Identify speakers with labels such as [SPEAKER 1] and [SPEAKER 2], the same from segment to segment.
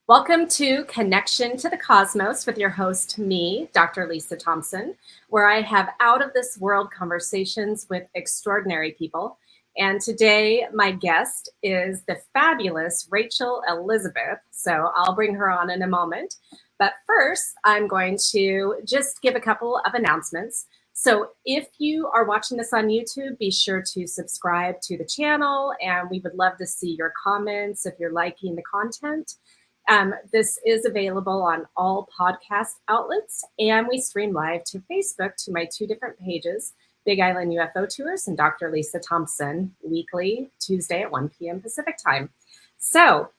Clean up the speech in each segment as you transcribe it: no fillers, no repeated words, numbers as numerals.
[SPEAKER 1] Welcome to Connection to the Cosmos with your host, me, Dr. Lisa Thompson, where I have out of this world conversations with extraordinary people. And today, my guest is the fabulous Rachel Elizabeth. So I'll bring her on in a moment. But first, I'm going to just give a couple of announcements. So if you are watching this on YouTube, be sure to subscribe to the channel, and we would love to see your comments if you're liking the content. This is available on all podcast outlets, and we stream live to Facebook to my two different pages, Big Island UFO Tours and Dr. Lisa Thompson, weekly, Tuesday at 1 p.m. Pacific time. So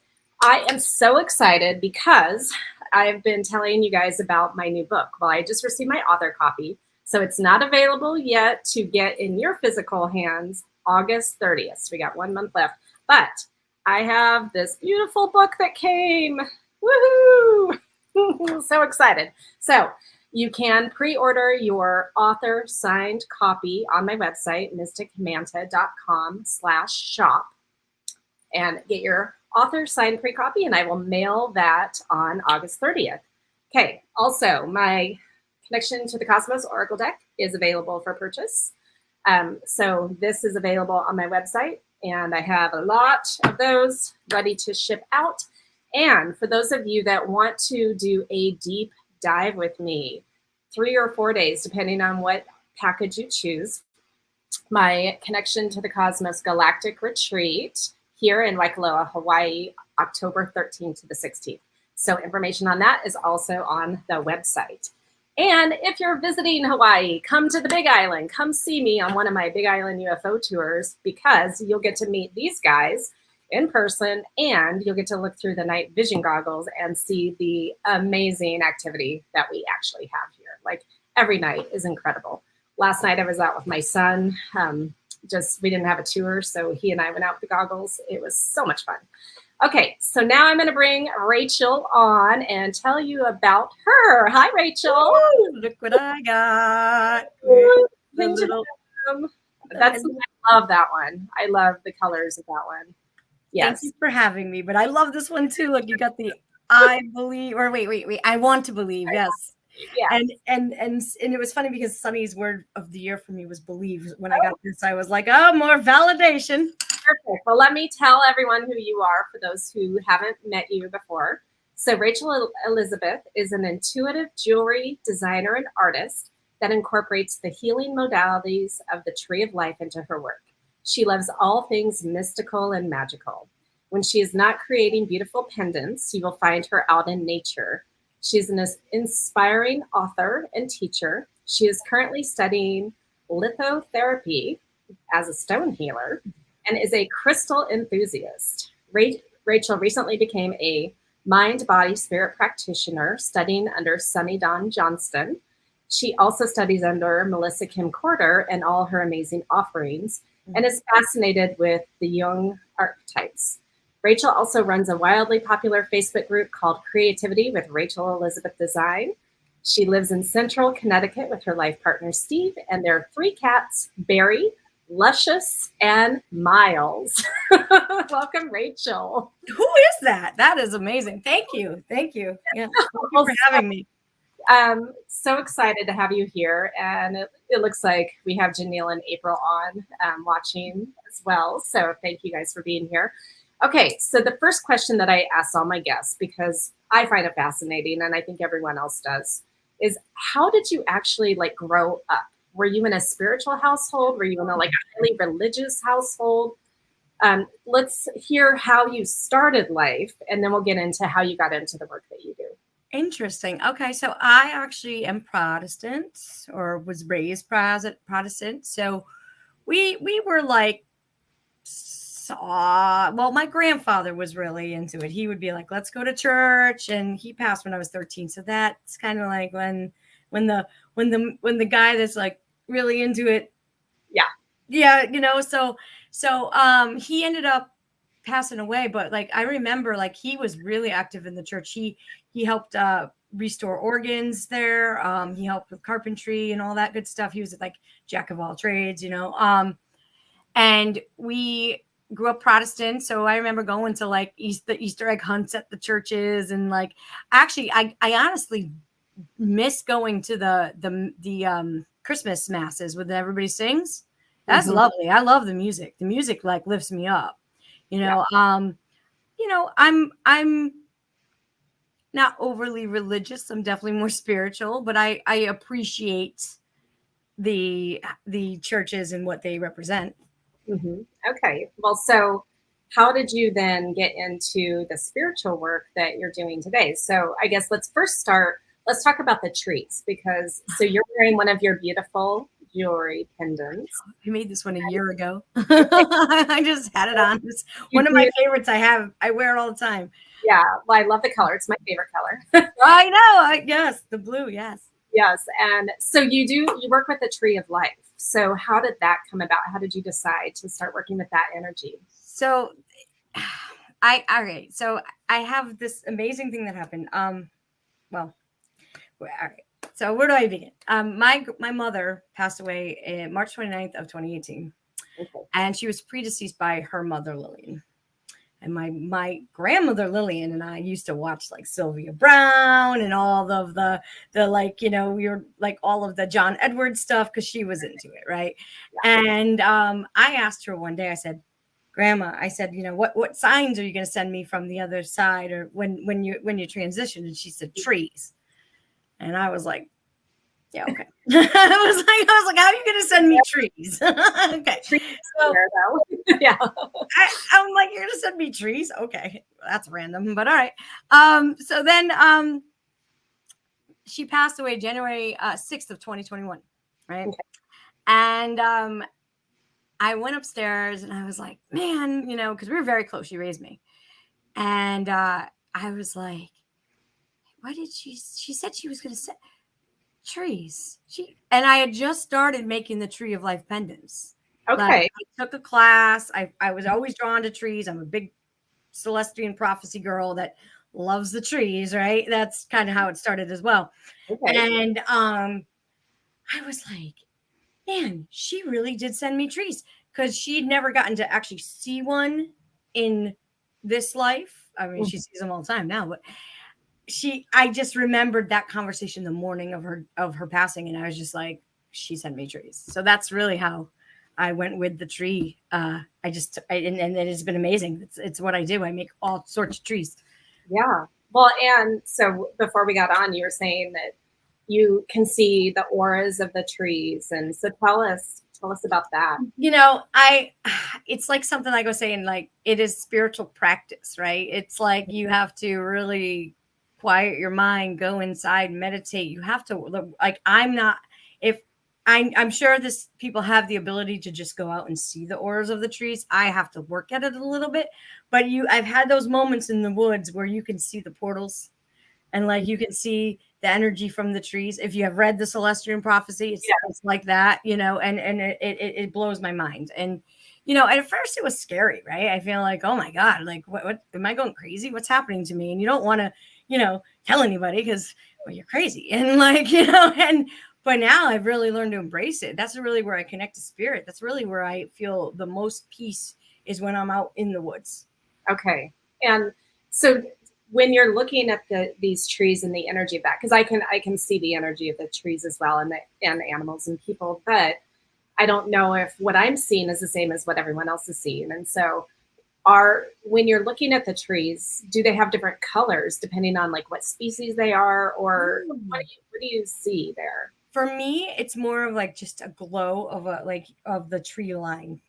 [SPEAKER 1] I am so excited because I've been telling you guys about my new book. Well, I just received my author copy, so it's not available yet to get in your physical hands August 30th. So we got 1 month left, but I have this beautiful book that came. Woohoo! So excited. So you can pre-order your author signed copy on my website, mysticmanta.com/shop, and get your author signed pre-copy, and I will mail that on August 30th. Okay. Also, my Connection to the Cosmos Oracle deck is available for purchase. So this is available on my website, and I have a lot of those ready to ship out. And for those of you that want to do a deep dive with me, 3 or 4 days, depending on what package you choose, my Connection to the Cosmos Galactic Retreat here in Waikoloa, Hawaii, October 13th to the 16th. So information on that is also on the website. And if you're visiting Hawaii, come to the Big Island. Come see me on one of my Big Island UFO tours, because you'll get to meet these guys in person, and you'll get to look through the night vision goggles and see the amazing activity that we actually have here. Like, every night is incredible. Last night I was out with my son. We didn't have a tour, so he and I went out with the goggles. It was so much fun. Okay, so now I'm going to bring Rachel on and tell you about her. Hi, Rachel.
[SPEAKER 2] Ooh, look what I got.
[SPEAKER 1] I love that one. I love the colors of that one. Yes.
[SPEAKER 2] Thank you for having me, but I love this one too. Look, you got the I believe, or wait. I want to believe. Yes.
[SPEAKER 1] Yeah.
[SPEAKER 2] And it was funny because Sunny's word of the year for me was believe. When I got this, I was like, oh, more validation.
[SPEAKER 1] Perfect. Well, let me tell everyone who you are for those who haven't met you before. So Rachel Elizabeth is an intuitive jewelry designer and artist that incorporates the healing modalities of the Tree of Life into her work. She loves all things mystical and magical. When she is not creating beautiful pendants, you will find her out in nature. She's an inspiring author and teacher. She is currently studying lithotherapy as a stone healer and is a crystal enthusiast. Rachel recently became a mind, body, spirit practitioner studying under Sunny Dawn Johnston. She also studies under Melissa Kim Corder and all her amazing offerings, and is fascinated with the Jung archetypes. Rachel also runs a wildly popular Facebook group called Creativity with Rachel Elizabeth Design. She lives in Central Connecticut with her life partner, Steve, and their 3 cats, Barry, Luscious, and Miles. Welcome, Rachel.
[SPEAKER 2] Who is that? That is amazing. Thank you. Yeah. Thank you for having me.
[SPEAKER 1] So excited to have you here. And it looks like we have Janelle and April on watching as well. So thank you guys for being here. Okay, so the first question that I ask all my guests, because I find it fascinating and I think everyone else does, is how did you actually grow up? Were you in a spiritual household? Were you in a highly religious household? Let's hear how you started life, and then we'll get into how you got into the work that you do.
[SPEAKER 2] Interesting. Okay, so I actually am Protestant, or was raised Protestant. So we were my grandfather was really into it. He would be like, let's go to church, and he passed when I was 13. So that's kind of like when the guy that's really into it. Yeah. So he ended up passing away, but I remember he was really active in the church. He helped restore organs there. He helped with carpentry and all that good stuff. He was jack of all trades, and we grew up Protestant, so I remember going to like the Easter egg hunts at the churches, and like actually, I honestly miss going to the Christmas masses when everybody sings. That's lovely. I love the music. The music like lifts me up. You know, I'm not overly religious. I'm definitely more spiritual, but I appreciate the churches and what they represent.
[SPEAKER 1] Okay. Well, so how did you then get into the spiritual work that you're doing today? So I guess let's first start. Let's talk about the trees, because so you're wearing one of your beautiful jewelry pendants.
[SPEAKER 2] I made this one a year ago. I just had it on. It's one of my favorites. I wear it all the time.
[SPEAKER 1] Yeah. Well, I love the color. It's my favorite color.
[SPEAKER 2] I know. Yes. The blue. Yes.
[SPEAKER 1] Yes. And so you work with the Tree of Life. So how did that come about? How did you decide to start working with that energy?
[SPEAKER 2] So all right. So I have this amazing thing that happened. Well, all right. So where do I begin? My mother passed away in March 29th of 2018.
[SPEAKER 1] Okay.
[SPEAKER 2] And she was predeceased by her mother, Lillian. And my grandmother Lillian and I used to watch like Sylvia Brown and all of the like, we were like all of the John Edwards stuff because she was into it, right? Yeah. And I asked her one day, I said, Grandma, I said, what signs are you going to send me from the other side, or when you transition? And she said, trees. And I was like, yeah, okay. I was like, how are you going to send me trees? Okay. So,
[SPEAKER 1] yeah.
[SPEAKER 2] I'm like, you're going to send me trees? Okay. That's random, but all right. So then she passed away January 6th of 2021. Right. Okay. And I went upstairs and I was like, man, because we were very close. She raised me. And I was like, why did she said she was going to send trees. And I had just started making the Tree of Life pendants.
[SPEAKER 1] Okay.
[SPEAKER 2] Like, I took a class. I was always drawn to trees. I'm a big Celestian prophecy girl that loves the trees, right? That's kind of how it started as well. Okay. And I was like, man, she really did send me trees, because she'd never gotten to actually see one in this life. I mean, she sees them all the time now, but I just remembered that conversation the morning of her passing, and I was just like, she sent me trees. So that's really how I went with the tree. And it has been amazing. It's what I do. I make all sorts of trees.
[SPEAKER 1] Yeah. Well, and so before we got on, you were saying that you can see the auras of the trees, and so tell us about that.
[SPEAKER 2] It's like something like I was saying, like it is spiritual practice, right? It's like you have to really quiet your mind, go inside, meditate. You have to, like, I'm sure people have the ability to just go out and see the auras of the trees. I have to work at it a little bit, but I've had those moments in the woods where you can see the portals, and like you can see the energy from the trees. If you have read the Celestian prophecy, it's like that, and it blows my mind. And at first it was scary, right? I feel like, oh my God, like what am I going crazy? What's happening to me? And you don't want to tell anybody because, well, you're crazy. And like, but now I've really learned to embrace it. That's really where I connect to spirit. That's really where I feel the most peace, is when I'm out in the woods.
[SPEAKER 1] Okay. And so when you're looking at these trees and the energy of that, because I can see the energy of the trees as well, and the animals and people, but I don't know if what I'm seeing is the same as what everyone else is seeing. And so when you're looking at the trees, do they have different colors depending on like what species they are, or what do you see there?
[SPEAKER 2] For me, it's more of like just a glow of the tree line.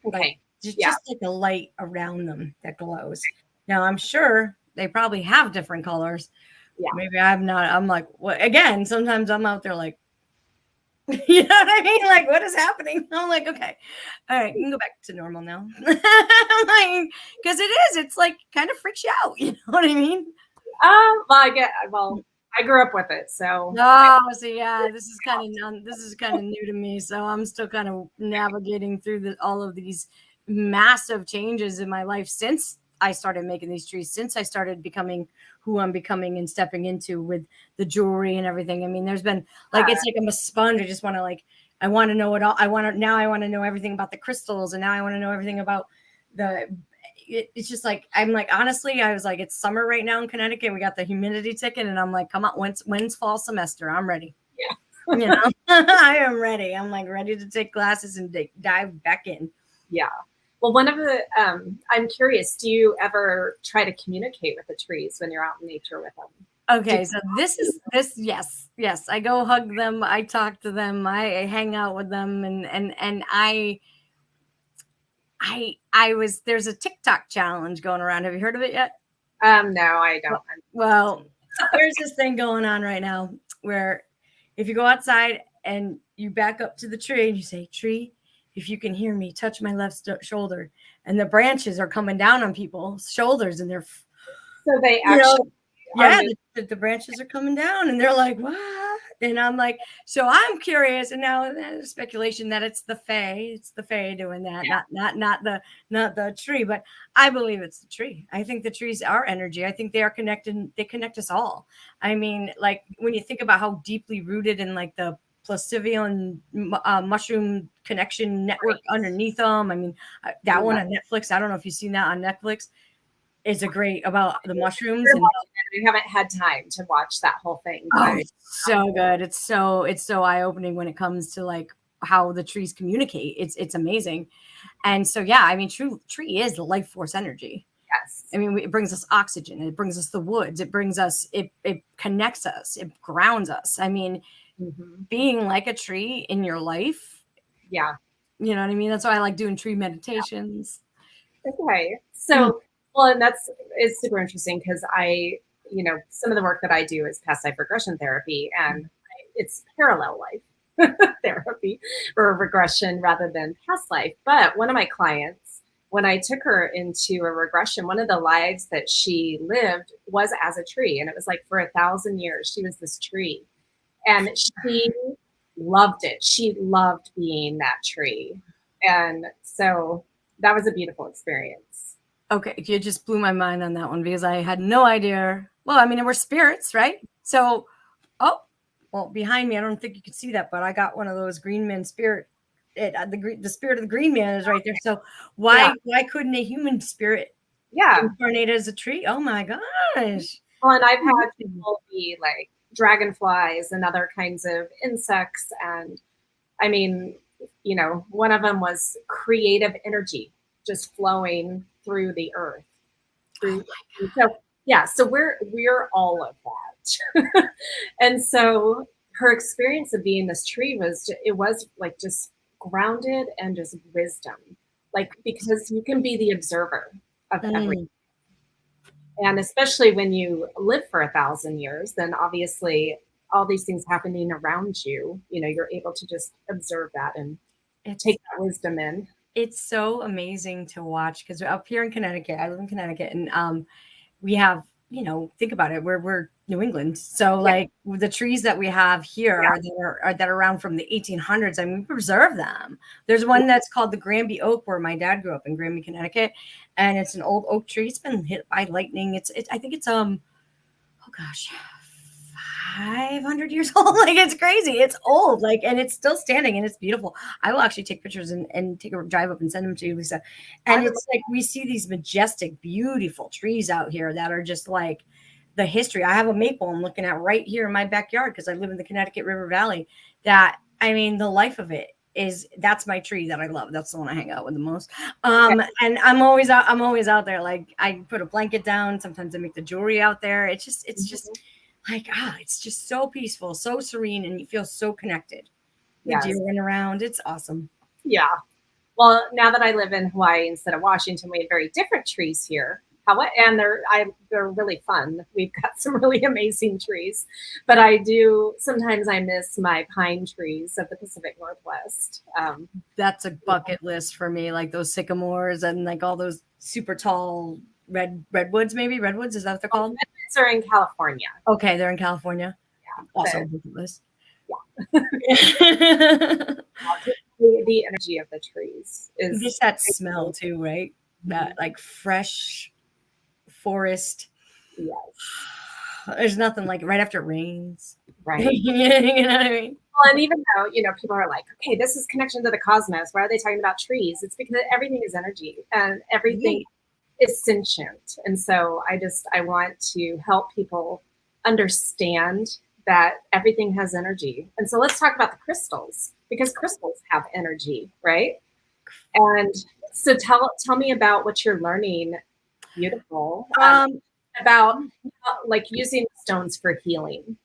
[SPEAKER 1] Okay.
[SPEAKER 2] Like just like a light around them that glows. Now I'm sure they probably have different colors. Yeah. Maybe I'm like, well, again, sometimes I'm out there like, you know what I mean? Like, what is happening? I'm like, okay, all right, you can go back to normal now. Because it's like kind of freaks you out. You know what I mean?
[SPEAKER 1] I grew up with it, so.
[SPEAKER 2] So yeah, this is kind of new to me. So I'm still kind of navigating through all of these massive changes in my life since I started making these trees, since I started becoming who I'm becoming and stepping into with the jewelry and everything. I mean, there's been like, it's like I'm a sponge. I just want to I want to know it all. I want to know everything about the crystals, and now I want to know everything about it's just like, I'm like, honestly, I was like, it's summer right now in Connecticut. We got the humidity ticket, and I'm like, come on, when's fall semester? I'm ready.
[SPEAKER 1] Yeah.
[SPEAKER 2] You know, I am ready. I'm like ready to take classes and dive back in.
[SPEAKER 1] Yeah. Well, one of the, I'm curious, do you ever try to communicate with the trees when you're out in nature with them?
[SPEAKER 2] Okay, so yes. I go hug them, I talk to them, I hang out with them, and I was, there's a TikTok challenge going around. Have you heard of it yet?
[SPEAKER 1] No, I don't.
[SPEAKER 2] Well, there's this thing going on right now where if you go outside and you back up to the tree and you say, "Tree, if you can hear me, touch my left shoulder," and the branches are coming down on people's shoulders, and they're,
[SPEAKER 1] So they
[SPEAKER 2] you know,
[SPEAKER 1] actually,
[SPEAKER 2] yeah, the branches are coming down, and they're like, "What?" And I'm like, so I'm curious, and now there's speculation that it's the fae doing that, not the tree, but I believe it's the tree. I think the trees are energy. I think they are connected. They connect us all. I mean, like when you think about how deeply rooted in like the Placivian mushroom connection network underneath them. I mean, that one on Netflix. I don't know if you've seen that on Netflix. It's a great about the mushrooms. And
[SPEAKER 1] we haven't had time to watch that whole thing.
[SPEAKER 2] Oh, it's so good. It's so eye-opening when it comes to like how the trees communicate. It's amazing. And so yeah, I mean, tree is the life force energy.
[SPEAKER 1] Yes.
[SPEAKER 2] I mean, it brings us oxygen, it brings us the woods, it brings us, it connects us, it grounds us. I mean, being like a tree in your life.
[SPEAKER 1] Yeah.
[SPEAKER 2] You know what I mean? That's why I like doing tree meditations.
[SPEAKER 1] Okay. So, well, and it's super interesting because some of the work that I do is past life regression therapy, and it's parallel life therapy or regression rather than past life. But one of my clients, when I took her into a regression, one of the lives that she lived was as a tree. And it was like for 1,000 years, she was this tree. And she loved it. She loved being that tree. And so that was a beautiful experience.
[SPEAKER 2] Okay, you just blew my mind on that one because I had no idea. Well, I mean, we're spirits, right? So, behind me, I don't think you can see that, but I got one of those green man spirit. The spirit of the green man is right there. So why couldn't a human spirit incarnate as a tree? Oh my gosh!
[SPEAKER 1] Well, and I've had people be like dragonflies and other kinds of insects, and I mean, one of them was creative energy just flowing through the earth. So we're all of that. And so her experience of being this tree was like just grounded and just wisdom, like because you can be the observer of everything. And especially when you live for 1,000 years, then obviously all these things happening around you, you're able to just observe that and take that wisdom in.
[SPEAKER 2] It's so amazing to watch because up here in Connecticut, I live in Connecticut, and we have, think about it, we're New England. So like the trees that we have here that are around from the 1800s, I mean, we preserve them. There's one that's called the Granby Oak where my dad grew up in Granby, Connecticut. And it's an old oak tree. It's been hit by lightning. I think it's 500 years old. Like it's crazy. It's old. Like, and it's still standing and it's beautiful. I will actually take pictures and take a drive up and send them to you, Lisa. And it's like we see these majestic, beautiful trees out here that are just like the history. I have a maple I'm looking at right here in my backyard because I live in the Connecticut River Valley. That, I mean, the life of it that's my tree that I love. That's the one I hang out with the most. And I'm always out there. Like I put a blanket down. Sometimes I make the jewelry out there. It's just like, it's just so peaceful, so serene, and you feel so connected. The deer run around. It's awesome.
[SPEAKER 1] Yeah. Well, now that I live in Hawaii instead of Washington, we have very different trees here. And they're really fun. We've got some really amazing trees, but sometimes I miss my pine trees of the Pacific Northwest.
[SPEAKER 2] That's a bucket list for me, like those sycamores and like all those super tall redwoods, maybe redwoods. Is that what they're called?
[SPEAKER 1] Redwoods are in California.
[SPEAKER 2] Okay. They're in California.
[SPEAKER 1] Yeah.
[SPEAKER 2] Also bucket list.
[SPEAKER 1] Yeah. the energy of the trees is
[SPEAKER 2] just that smell too, right? That like fresh forest.
[SPEAKER 1] Yes.
[SPEAKER 2] there's nothing like right after it rains.
[SPEAKER 1] Right.
[SPEAKER 2] You know what I mean?
[SPEAKER 1] Well, and even though, people are like, okay, this is connection to the cosmos. Why are they talking about trees? It's because everything is energy and everything is sentient. And so I want to help people understand that everything has energy. And so let's talk about the crystals, because crystals have energy, right? And so tell me about what you're learning. Beautiful. About like using stones for healing.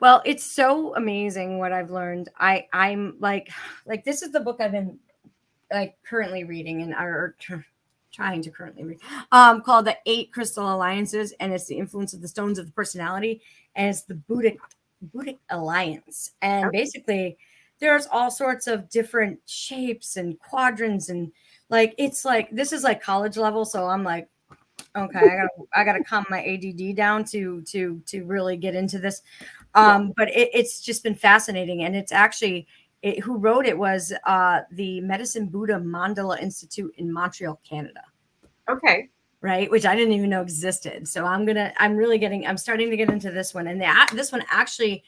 [SPEAKER 2] Well, it's so amazing what I've learned. I'm like this is the book I've been like currently reading and trying to currently read, called The 8 Crystal Alliances, and it's the influence of the stones of the personality, and it's the Buddhic alliance. And basically there's all sorts of different shapes and quadrants, and like it's like this is like college level, so I'm like, okay, I gotta calm my ADD down to really get into this. But it's just been fascinating, and it's actually who wrote it was the Medicine Buddha Mandala Institute in Montreal, Canada.
[SPEAKER 1] Okay.
[SPEAKER 2] Right, which I didn't even know existed. So I'm starting to get into this one, and this one actually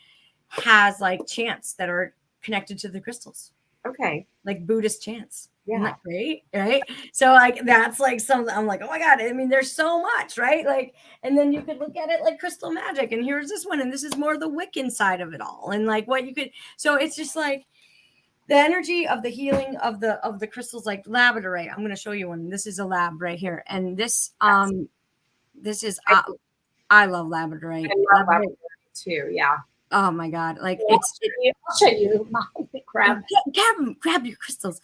[SPEAKER 2] has like chants that are connected to the crystals.
[SPEAKER 1] Okay.
[SPEAKER 2] Like Buddhist chants.
[SPEAKER 1] Yeah.
[SPEAKER 2] Isn't that great? Right. So like that's like something I'm like, oh my God. I mean, there's so much, right? Like, and then you could look at it like crystal magic, and here's this one, and this is more the Wiccan side of it all. And like what you could, so it's just like the energy of the healing of the crystals, like labradorite. I'm going to show you one. This is a lab right here. And this this is I love labradorite.
[SPEAKER 1] I love labradorite too. Yeah.
[SPEAKER 2] Oh my God. Like
[SPEAKER 1] I'll show you. Grab
[SPEAKER 2] your crystals.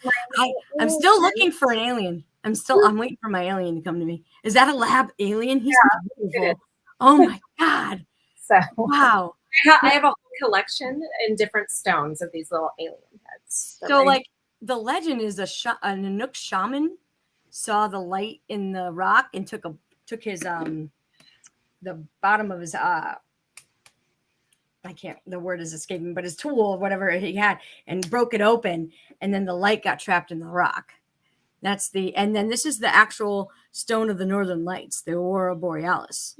[SPEAKER 2] I'm still looking for an alien. I'm waiting for my alien to come to me. Is that a lab alien? He's beautiful. Oh my God.
[SPEAKER 1] So
[SPEAKER 2] wow.
[SPEAKER 1] I have a whole collection in different stones of these little alien heads.
[SPEAKER 2] So like the legend is a Nanook shaman saw the light in the rock and took his the bottom of his the word is escaping, but his tool or whatever he had, and broke it open, and then the light got trapped in the rock. And then this is the actual stone of the Northern Lights, the Aurora Borealis.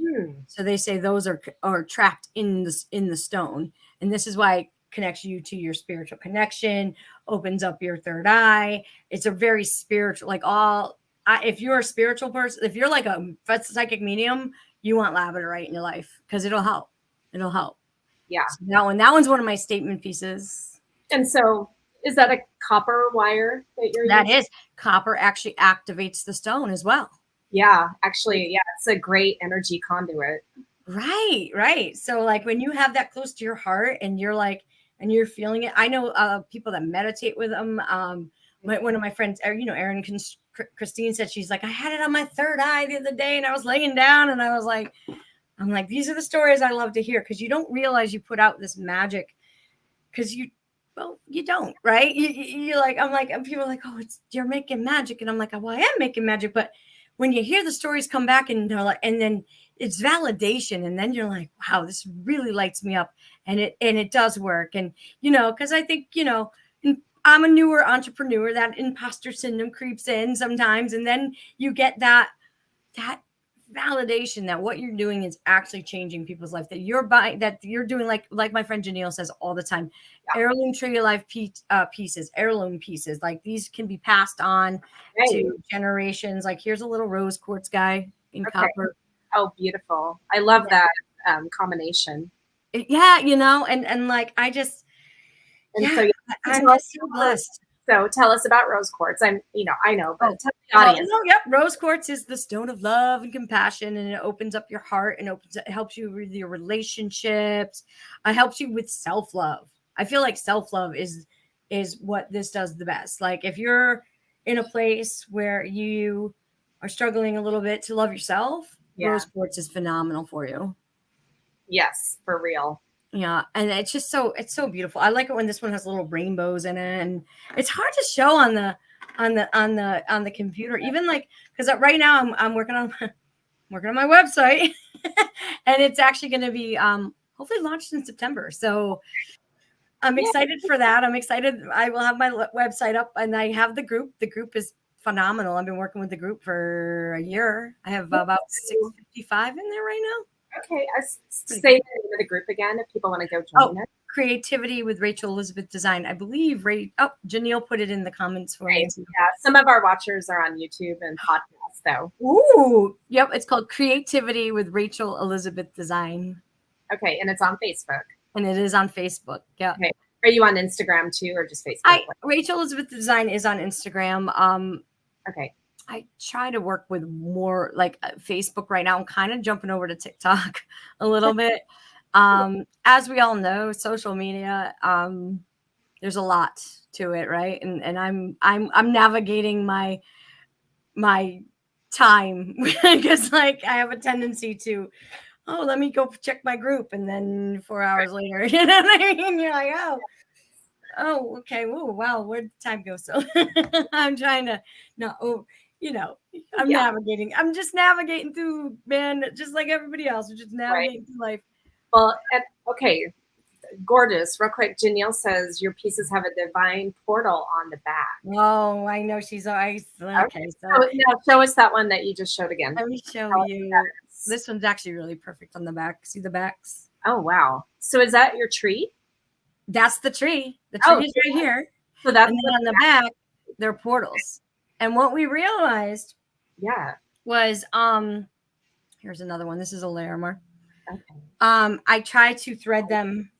[SPEAKER 2] So they say those are trapped in the stone, and this is why it connects you to your spiritual connection, opens up your third eye. It's a very spiritual, if you're a spiritual person, if you're like a psychic medium, you want labradorite in your life because it'll help. It'll help.
[SPEAKER 1] Yeah.
[SPEAKER 2] So that one's one of my statement pieces.
[SPEAKER 1] And so is that a copper wire that you're
[SPEAKER 2] using? That
[SPEAKER 1] using?
[SPEAKER 2] is. Copper actually activates the stone as well.
[SPEAKER 1] Yeah, actually, yeah, it's a great energy conduit.
[SPEAKER 2] Right. So like when you have that close to your heart and you're like, and you're feeling it, I know people that meditate with them. One of my friends, Erin Christine said, she's like, I had it on my third eye the other day and I was laying down and I was like, I'm like, these are the stories I love to hear, because you don't realize you put out this magic because you don't, right? You're like, I'm like, and people are like, oh, you're making magic. And I'm like, well, I am making magic. But when you hear the stories come back and they're like, and then it's validation. And then you're like, wow, this really lights me up. And it does work. And, because I think, I'm a newer entrepreneur, that imposter syndrome creeps in sometimes. And then you get that validation that what you're doing is actually changing people's life, that you're buying, that you're doing, like my friend Janelle says all the time, heirloom tree of life pieces, heirloom pieces, like these can be passed on to generations. Like here's a little rose quartz guy in copper.
[SPEAKER 1] Oh, beautiful. I love that combination.
[SPEAKER 2] Yeah. And like, I just, so I'm just so blessed.
[SPEAKER 1] So tell us about rose quartz. I know, but tell the audience.
[SPEAKER 2] Rose quartz is the stone of love and compassion, and it opens up your heart and it helps you with your relationships. It helps you with self-love. I feel like self-love is what this does the best. Like if you're in a place where you are struggling a little bit to love yourself, rose quartz is phenomenal for you. Yes,
[SPEAKER 1] for real.
[SPEAKER 2] Yeah, and it's just it's so beautiful. I like it when this one has little rainbows in it, and it's hard to show on the computer, even like, because right now I'm working on my website, and it's actually going to be hopefully launched in September. So I'm excited for that. I'm excited. I will have my website up, and I have the group. The group is phenomenal. I've been working with the group for a year. I have about 655 in there right now.
[SPEAKER 1] Okay.
[SPEAKER 2] Pretty
[SPEAKER 1] Say the name of the group again if people want to go join it.
[SPEAKER 2] Creativity with Rachel Elizabeth Design. I believe Janelle put it in the comments for me.
[SPEAKER 1] Right. Yeah. Some of our watchers are on YouTube and podcasts, though.
[SPEAKER 2] Ooh, yep. It's called Creativity with Rachel Elizabeth Design.
[SPEAKER 1] Okay. And it's on Facebook.
[SPEAKER 2] And it is on Facebook. Yeah.
[SPEAKER 1] Okay. Are you on Instagram too, or just Facebook?
[SPEAKER 2] Rachel Elizabeth Design is on Instagram.
[SPEAKER 1] Okay.
[SPEAKER 2] I try to work with more like Facebook right now. I'm kind of jumping over to TikTok a little bit. As we all know, social media, there's a lot to it, right? And I'm navigating my time because like I have a tendency to, let me go check my group, and then 4 hours later, you know what I mean? You're like, oh, okay. Whoa, wow, where'd the time go? So I'm trying to navigating. I'm just navigating through, man, just like everybody else. We're just navigating through life.
[SPEAKER 1] Well, okay. Gorgeous. Real quick, Janelle says your pieces have a divine portal on the back.
[SPEAKER 2] Oh, I know she's always okay. So
[SPEAKER 1] now show us that one that you just showed again.
[SPEAKER 2] Let me show you. This one's actually really perfect on the back. See the backs?
[SPEAKER 1] Oh, wow. So is that your tree?
[SPEAKER 2] That's the tree. The tree is right here.
[SPEAKER 1] So that's
[SPEAKER 2] and then on the back, they're portals. And what we realized was here's another one. This is a Larimar.
[SPEAKER 1] Okay.
[SPEAKER 2] I try to thread them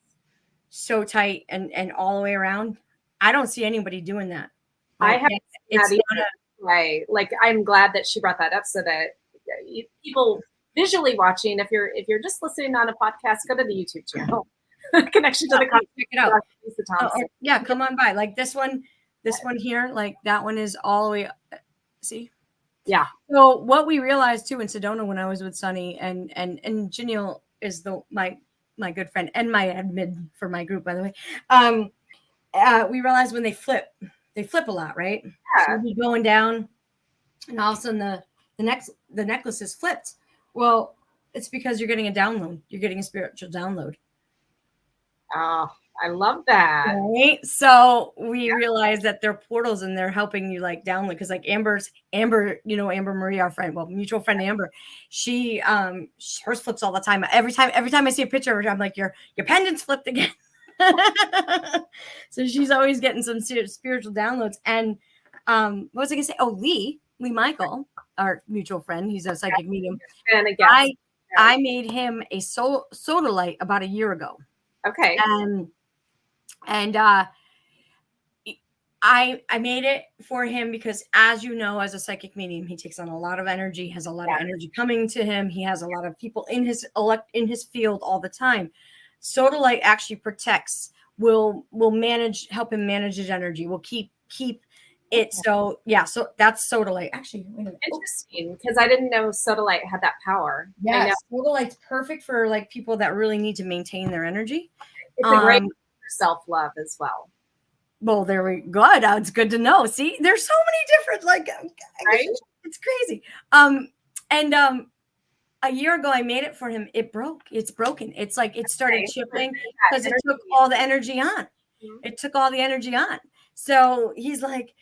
[SPEAKER 2] so tight and all the way around. I don't see anybody doing that.
[SPEAKER 1] I haven't seen that either. Right. Like, I'm glad that she brought that up so that people visually watching, if you're just listening on a podcast, go to the YouTube channel. Connection to the content.
[SPEAKER 2] Check it out. Come on by. Like this one here, like that one is all the way. See?
[SPEAKER 1] Yeah.
[SPEAKER 2] So what we realized too in Sedona when I was with Sunny and Janelle is my good friend and my admin for my group, by the way. We realized when they flip a lot, right?
[SPEAKER 1] Yeah.
[SPEAKER 2] So we'd be going down, and all of a sudden the necklace is flipped. Well, it's because you're getting a download. You're getting a spiritual download.
[SPEAKER 1] Oh, I love that.
[SPEAKER 2] Right. So we realized that they're portals and they're helping you like download. Because like Amber, Amber Marie, our friend, mutual friend Amber, she hers flips all the time. Every time I see a picture of her, I'm like, your pendant's flipped again. So she's always getting some spiritual downloads. And what was I gonna say? Oh, Lee Michael, our mutual friend, he's a psychic medium.
[SPEAKER 1] And again,
[SPEAKER 2] I made him a sodalite about a year ago.
[SPEAKER 1] Okay.
[SPEAKER 2] And I made it for him because, as you know, as a psychic medium, he takes on a lot of energy, has a lot of energy coming to him. He has a lot of people in his field all the time. Sodalite actually protects, will help him manage his energy, will keep it. So so that's Sodalite. Actually,
[SPEAKER 1] interesting, because I didn't know Sodalite had that power.
[SPEAKER 2] Yeah, Sodalite's perfect for like people that really need to maintain their energy.
[SPEAKER 1] It's a great self-love as well.
[SPEAKER 2] Well, there we go. It's good to know. See, there's so many different
[SPEAKER 1] right?
[SPEAKER 2] It's crazy. A year ago I made it for him. It broke. It's broken. It's like it started chipping because it took all the energy on. Mm-hmm. It took all the energy on. So he's like,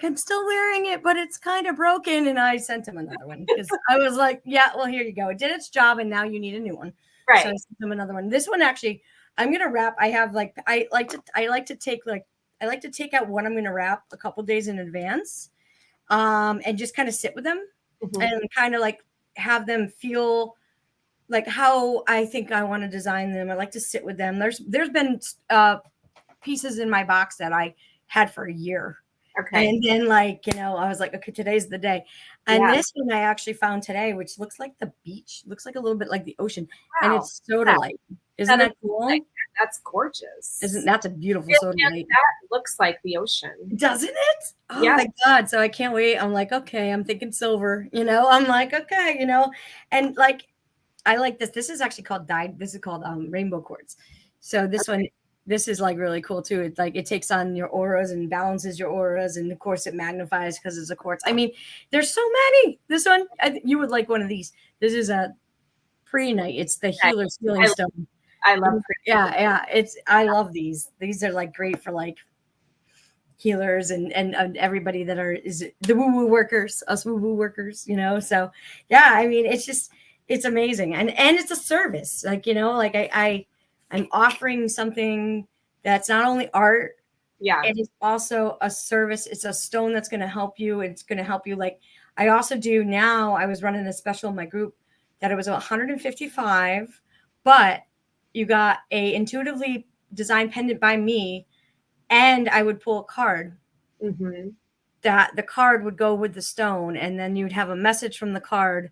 [SPEAKER 2] I'm still wearing it, but it's kind of broken. And I sent him another one because I was like, yeah, well, here you go. It did its job, and now you need a new one.
[SPEAKER 1] Right.
[SPEAKER 2] So I sent him another one. This one actually, I'm gonna wrap. I have I like to take out what I'm gonna wrap a couple days in advance, and just kind of sit with them and kind of like have them feel like how I think I want to design them. I like to sit with them. There's been pieces in my box that I had for a year.
[SPEAKER 1] Okay.
[SPEAKER 2] And then I was like, okay, today's the day. And this one I actually found today, which looks like the beach, looks like a little bit like the ocean. Wow. And it's Sodalite. Isn't that cool?
[SPEAKER 1] That's gorgeous.
[SPEAKER 2] That's a beautiful Sodalite.
[SPEAKER 1] That looks like the ocean.
[SPEAKER 2] Doesn't it? Oh my God. So I can't wait. I'm like, okay, I'm thinking silver, I'm like, okay, and like, I like this. This is actually called This is called rainbow quartz. So this one, this is like really cool too. It's like it takes on your auras and balances your auras, and of course it magnifies because it's a quartz. I mean, there's so many. This one, you would like one of these. This is a prehnite. It's the healer's healing stone.
[SPEAKER 1] I love
[SPEAKER 2] I love these. These are like great for like healers and everybody that is the woo-woo workers, us woo-woo workers, So yeah, I mean, it's it's amazing. And it's a service. Like, like I'm offering something that's not only art,
[SPEAKER 1] Yeah.
[SPEAKER 2] it is also a service. It's a stone that's going to help you. It's going to help you. Like I also do now, I was running a special in my group that it was 155, but you got a intuitively designed pendant by me, and I would pull a card that the card would go with the stone, and then you'd have a message from the card,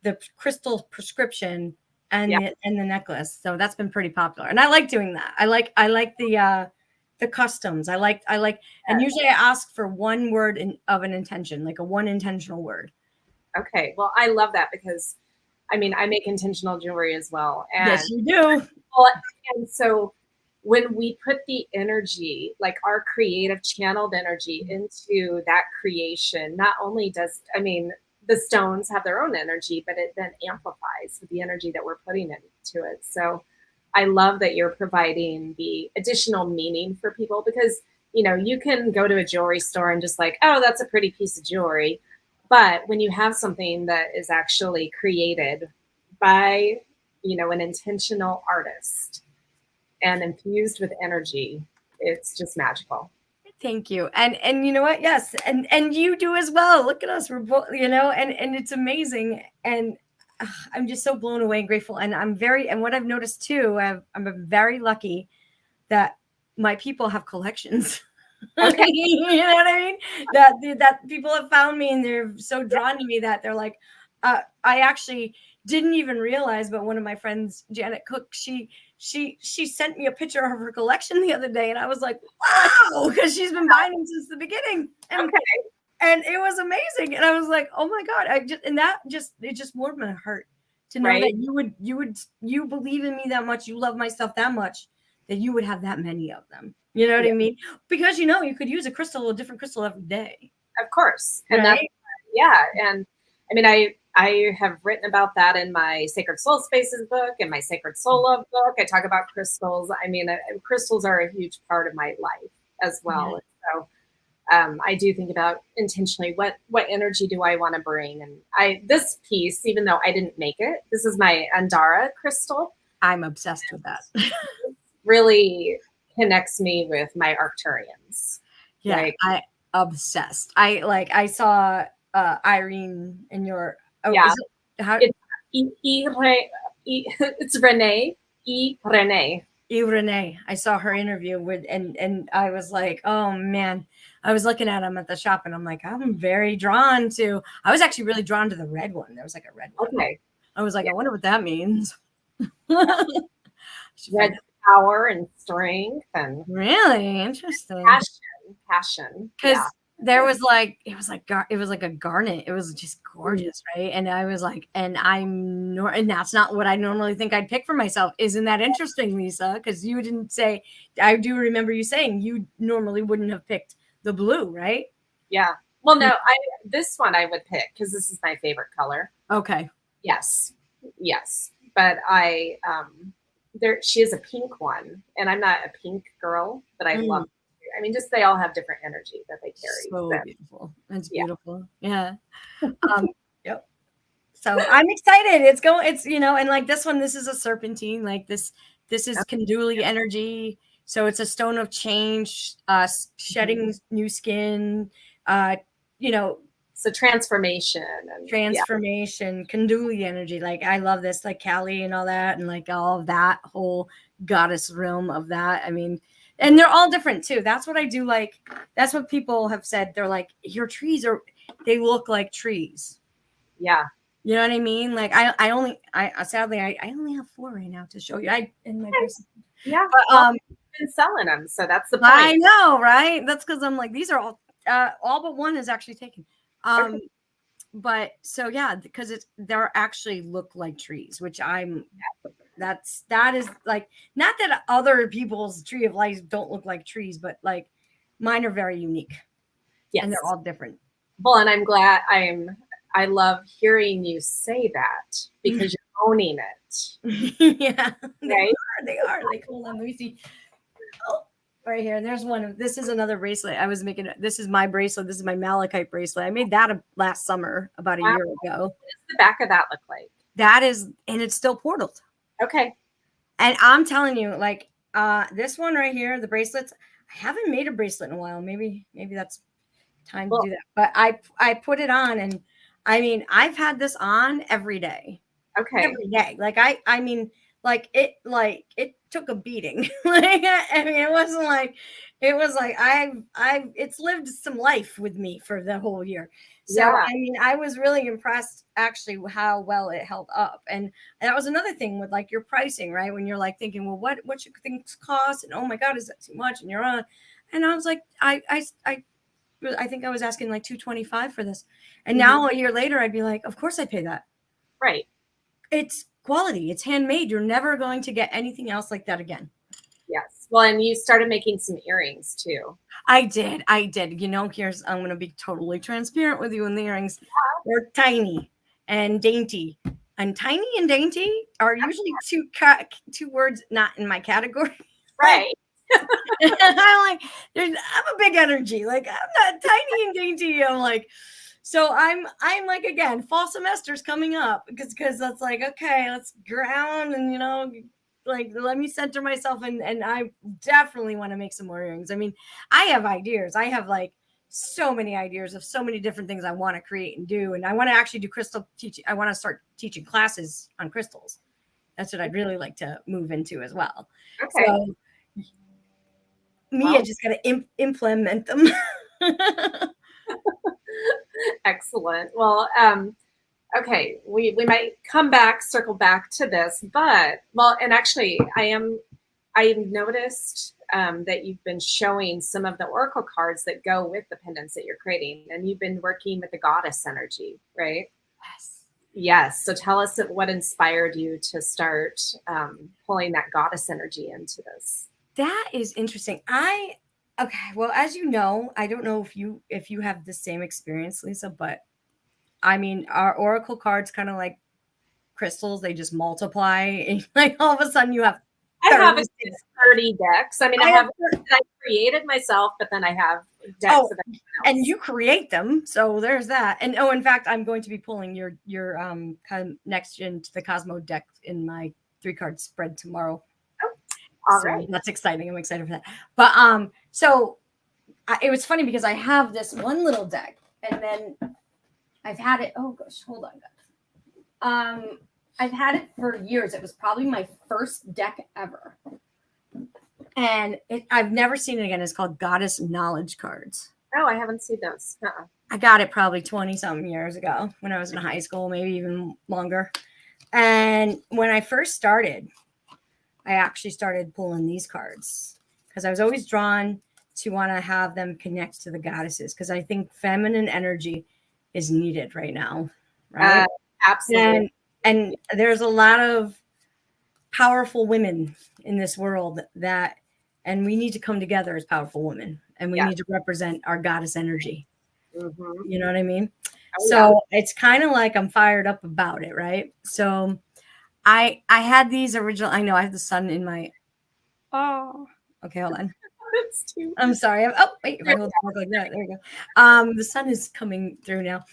[SPEAKER 2] the crystal prescription, and the necklace. So that's been pretty popular, and I like doing that. I like the customs. I like, and usually I ask for one word of an intention, like a one intentional word.
[SPEAKER 1] Okay. Well, I love that because I mean, I make intentional jewelry as well. And,
[SPEAKER 2] yes, you do.
[SPEAKER 1] Well, and so when we put the energy, like our creative channeled energy into that creation, not only does, I mean, the stones have their own energy, but it then amplifies with the energy that we're putting into it. So I love that you're providing the additional meaning for people because, you can go to a jewelry store and just like, oh, that's a pretty piece of jewelry. But when you have something that is actually created by, an intentional artist and infused with energy, it's just magical.
[SPEAKER 2] Thank you. And you know what? Yes. And you do as well. Look at us. We're both, and it's amazing. And I'm just so blown away and grateful. And and what I've noticed too, I'm very lucky that my people have collections. Okay. You know what I mean? That people have found me and they're so drawn to me that they're like, I actually didn't even realize, but one of my friends, Janet Cook, she sent me a picture of her collection the other day, and I was like, wow, because she's been buying them since the beginning. And it was amazing. And I was like, oh my God, it just warmed my heart to know that you believe in me that much, you love my stuff that much, that you would have that many of them. You know what I mean? Because you could use a different crystal every day.
[SPEAKER 1] Of course. And and I mean, I have written about that in my Sacred Soul Spaces book and my Sacred Soul Love book. I talk about crystals. I mean, crystals are a huge part of my life as well. Yeah. So I do think about intentionally what energy do I want to bring. And this piece, even though I didn't make it, this is my Andara crystal.
[SPEAKER 2] I'm obsessed with that.
[SPEAKER 1] Really connects me with my Arcturians.
[SPEAKER 2] Yeah, I obsessed. I saw Irene in your
[SPEAKER 1] it's Renee.
[SPEAKER 2] Renee. I saw her interview with and I was like, oh man. I was looking at them at the shop and I'm like, I'm very drawn to. I was actually really drawn to the red one. There was like a red one.
[SPEAKER 1] Okay.
[SPEAKER 2] I was like, I wonder what that means.
[SPEAKER 1] Red power and strength and
[SPEAKER 2] really interesting.
[SPEAKER 1] Passion.
[SPEAKER 2] Because there was like it was like a garnet. It was just gorgeous, right? And I was like, and that's not what I normally think I'd pick for myself. Isn't that interesting, Lisa? Because you didn't say. I do remember you saying you normally wouldn't have picked the blue, right?
[SPEAKER 1] Yeah. Well, no, this one I would pick because this is my favorite color.
[SPEAKER 2] Okay.
[SPEAKER 1] Yes. But she is a pink one, and I'm not a pink girl, but I love. I mean, just they all have different energy that they carry.
[SPEAKER 2] So beautiful. That's beautiful. Yeah. Yep. So I'm excited. It's and like this one, this is a serpentine. Like this is Kundalini energy. So it's a stone of change, shedding new skin,
[SPEAKER 1] So transformation.
[SPEAKER 2] Kundalini energy. Like I love this, like Kali and all that, and like all of that whole goddess realm of that. I mean, and they're all different too. That's what I do. Like, that's what people have said. They're like, your trees they look like trees.
[SPEAKER 1] Yeah.
[SPEAKER 2] You know what I mean? Like sadly, I only have 4 right now to show you. In my person.
[SPEAKER 1] Yeah. But, you've been selling them. So that's the point.
[SPEAKER 2] I know, right? That's because I'm like, these are all but one is actually taken. Okay. But so, yeah, because they're actually look like trees, which that is like, not that other people's tree of life don't look like trees, but like mine are very unique. Yes. And they're all different.
[SPEAKER 1] Well, and I'm glad I love hearing you say that because you're owning it.
[SPEAKER 2] Yeah. Right? They are. Like, hold on, let me see. Oh, right here. There's one. This is another bracelet. I was making. This is my bracelet. This is my malachite bracelet. I made that last summer, about a year ago.
[SPEAKER 1] What does the back of that look like?
[SPEAKER 2] That is, and it's still portaled.
[SPEAKER 1] Okay.
[SPEAKER 2] And I'm telling you, like, this one right here, the bracelets, I haven't made a bracelet in a while. Maybe that's time to do that. But I put it on, and I mean, I've had this on every day.
[SPEAKER 1] Okay.
[SPEAKER 2] Every day. Like I mean, like it took a beating. Like, I mean, it wasn't like, it was like it's lived some life with me for the whole year. So
[SPEAKER 1] Yeah.
[SPEAKER 2] I mean, I was really impressed actually how well it held up. And that was another thing with like your pricing, right? When you're like thinking, well, what should things cost? And oh my God, is that too much? And you're on, and I was like, I think I was asking like $225 for this. And now a year later, I'd be like, of course I pay that.
[SPEAKER 1] Right.
[SPEAKER 2] It's quality. It's handmade. You're never going to get anything else like that again.
[SPEAKER 1] Yes. Well, and you started making some earrings too.
[SPEAKER 2] I did. You know, I'm going to be totally transparent with you. And the earrings, they're tiny and dainty. And tiny and dainty are usually two words not in my category.
[SPEAKER 1] Right.
[SPEAKER 2] I'm a big energy. Like, I'm not tiny and dainty. I'm like, so I'm like, again, fall semester's coming up because that's like, okay, let's ground and, you know, like, let me center myself. And I definitely want to make some more earrings. I mean, I have ideas. I have like so many ideas of so many different things I want to create and do. And I want to actually do crystal teaching. I want to start teaching classes on crystals. That's what I'd really like to move into as well.
[SPEAKER 1] Okay.
[SPEAKER 2] So I just got to implement them.
[SPEAKER 1] Excellent. Well, okay, we might circle back to this, but and actually I've noticed that you've been showing some of the oracle cards that go with the pendants that you're creating, and you've been working with the goddess energy, right?
[SPEAKER 2] Yes.
[SPEAKER 1] Yes. So tell us what inspired you to start pulling that goddess energy into this.
[SPEAKER 2] That is interesting. Okay, well, as you know, I don't know if you have the same experience, Lisa, but I mean, our oracle cards kind of like crystals, they just multiply. And like all of a sudden you have
[SPEAKER 1] 30. I have 30 decks. I mean, I created myself, but then I have decks of everyone else.
[SPEAKER 2] And you create them. So there's that. And in fact, I'm going to be pulling your kind of next gen to the Cosmo deck in my 3-card spread tomorrow.
[SPEAKER 1] All right.
[SPEAKER 2] That's exciting. I'm excited for that. But so it was funny because I have this one little deck, and then I've had it. Oh gosh, hold on, guys. I've had it for years. It was probably my first deck ever, and I've never seen it again. It's called Goddess Knowledge Cards.
[SPEAKER 1] Oh, I haven't seen those.
[SPEAKER 2] I got it probably 20-something years ago when I was in high school, maybe even longer. And when I first started, I actually started pulling these cards because I was always drawn to want to have them connect to the goddesses, because I think feminine energy is needed right now. Right.
[SPEAKER 1] Absolutely.
[SPEAKER 2] And there's a lot of powerful women in this world and we need to come together as powerful women, and we need to represent our goddess energy.
[SPEAKER 1] Mm-hmm.
[SPEAKER 2] You know what I mean? So it's kind of like I'm fired up about it. Right. So I had these original. I know I have the sun in my. Oh, okay. Hold on. I'm sorry. Wait. If I hold it like that, there we go. The sun is coming through now.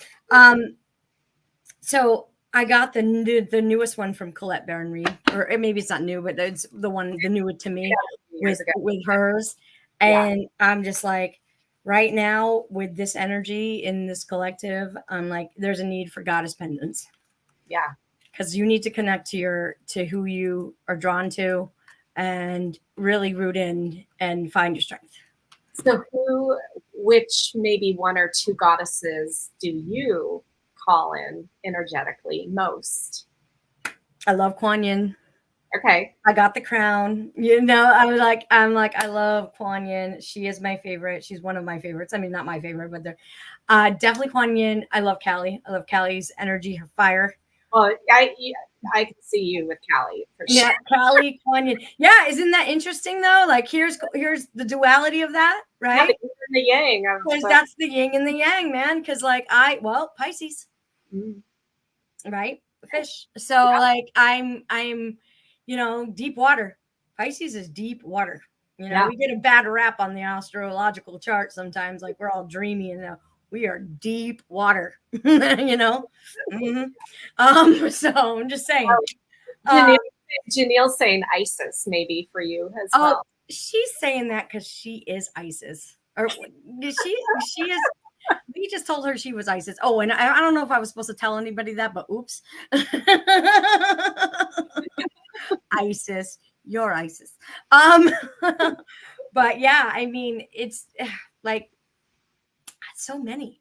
[SPEAKER 2] So I got the newest one from Colette Baron Reed, or maybe it's not new, but it's the newer to me with hers. And I'm just like, right now with this energy in this collective, I'm like, there's a need for goddess pendants.
[SPEAKER 1] Yeah.
[SPEAKER 2] Because you need to connect to who you are drawn to and really root in and find your strength.
[SPEAKER 1] So which maybe one or two goddesses do you call in energetically most?
[SPEAKER 2] I love Kuan Yin.
[SPEAKER 1] Okay.
[SPEAKER 2] I got the crown. You know, I'm like, I love Kuan Yin. She is my favorite. She's one of my favorites. I mean, not my favorite, but they're definitely Kuan Yin. I love Callie. I love Callie's energy, her fire.
[SPEAKER 1] Well, I can see you with Callie for sure.
[SPEAKER 2] Yeah, Callie, Kuan Yin. Yeah, isn't that interesting though? Like here's the duality of that, right?
[SPEAKER 1] Yeah, the yin and the yang.
[SPEAKER 2] That's the yin and the yang, man. Because like Pisces, right? Fish. So like I'm, you know, deep water. Pisces is deep water. You know, we get a bad rap on the astrological chart sometimes. Like we're all dreamy and we are deep water, you know. So I'm just saying.
[SPEAKER 1] Janelle, Janelle's saying ISIS maybe for you as well.
[SPEAKER 2] She's saying that because she is ISIS, or she is. We just told her she was ISIS. Oh, and I don't know if I was supposed to tell anybody that, but oops. ISIS, you're ISIS. But yeah, I mean, it's like so many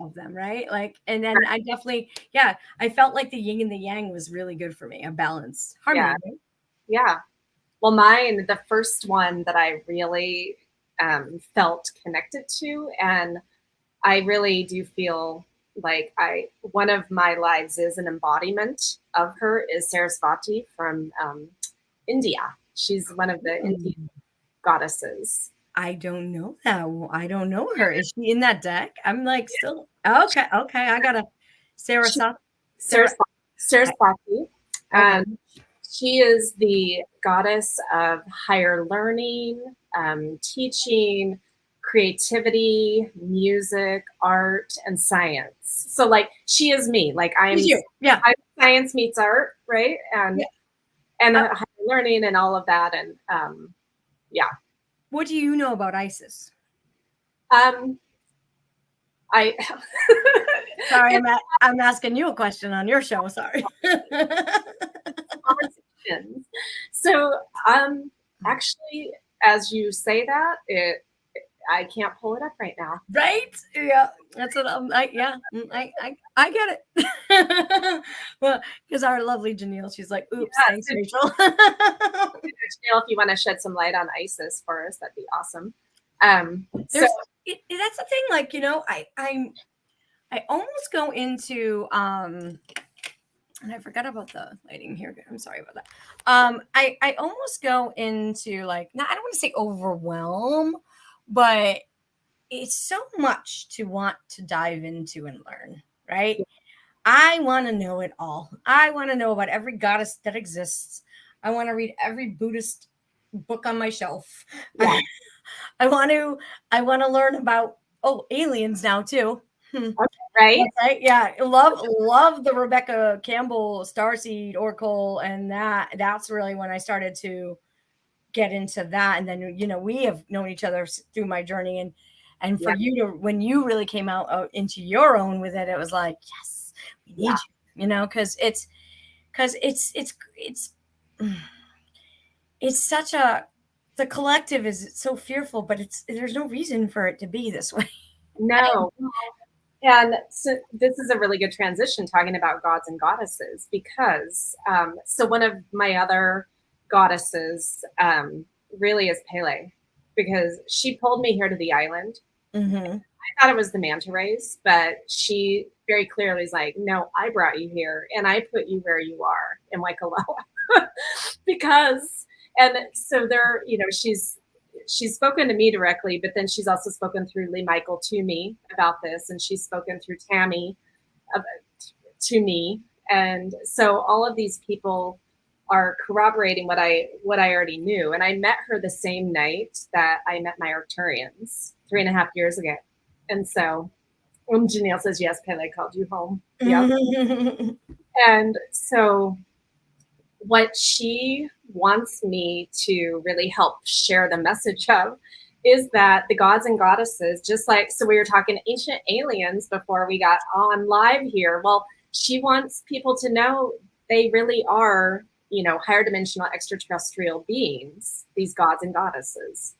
[SPEAKER 2] of them, right? Like, and then I definitely, I felt like the yin and the yang was really good for me, a balance, harmony.
[SPEAKER 1] Yeah. Well, mine, the first one that I really felt connected to, and I really do feel like one of my lives is an embodiment of her, is Sarasvati from India. She's one of the Indian goddesses.
[SPEAKER 2] I don't know that. I don't know her. Is she in that deck? I'm like still okay. I gotta Sarasvati.
[SPEAKER 1] And she is the goddess of higher learning, teaching, creativity, music, art, and science. So like she is me. Like I'm science meets art, right? And higher learning and all of that. And
[SPEAKER 2] What do you know about ISIS? Sorry, I'm asking you a question on your show. Sorry.
[SPEAKER 1] So actually, as you say that, I can't pull it up right now.
[SPEAKER 2] Right? Yeah, that's what I'm like. Yeah, I get it. Well, because our lovely Janelle, she's like, "Oops, thanks, Rachel."
[SPEAKER 1] Janelle, if you want to shed some light on ISIS for us, that'd be awesome.
[SPEAKER 2] That's the thing. Like, you know, I almost go into and I forgot about the lighting here. I'm sorry about that. I almost go into like, now I don't want to say overwhelm, but it's so much to want to dive into and learn, right? Yeah. I want to know it all. I want to know about every goddess that exists. I want to read every Buddhist book on my shelf. Yeah. I want to learn about aliens now too.
[SPEAKER 1] Okay, right?
[SPEAKER 2] Okay, yeah, love the Rebecca Campbell Starseed Oracle, and that's really when I started to get into that. And then, you know, we have known each other through my journey, and for you to, when you really came out into your own with it, it was like, yes, we need you know, because it's such a, the collective is so fearful, but there's no reason for it to be this way.
[SPEAKER 1] No. And so this is a really good transition talking about gods and goddesses, because so one of my other goddesses really is Pele, because she pulled me here to the island.
[SPEAKER 2] Mm-hmm.
[SPEAKER 1] I thought it was the manta rays, but she very clearly is like, no, I brought you here and I put you where you are in Waikoloa. Because, and so there, you know, she's spoken to me directly, but then she's also spoken through Lee Michael to me about this, and she's spoken through Tammy to me. And so all of these people are corroborating what I already knew. And I met her the same night that I met my Arcturians 3.5 years ago. And so Janelle says, yes, Pele called you home. Yeah. And so what she wants me to really help share the message of is that the gods and goddesses, just like, so we were talking ancient aliens before we got on live here. Well, she wants people to know they really are, you know, higher dimensional extraterrestrial beings, these gods and goddesses.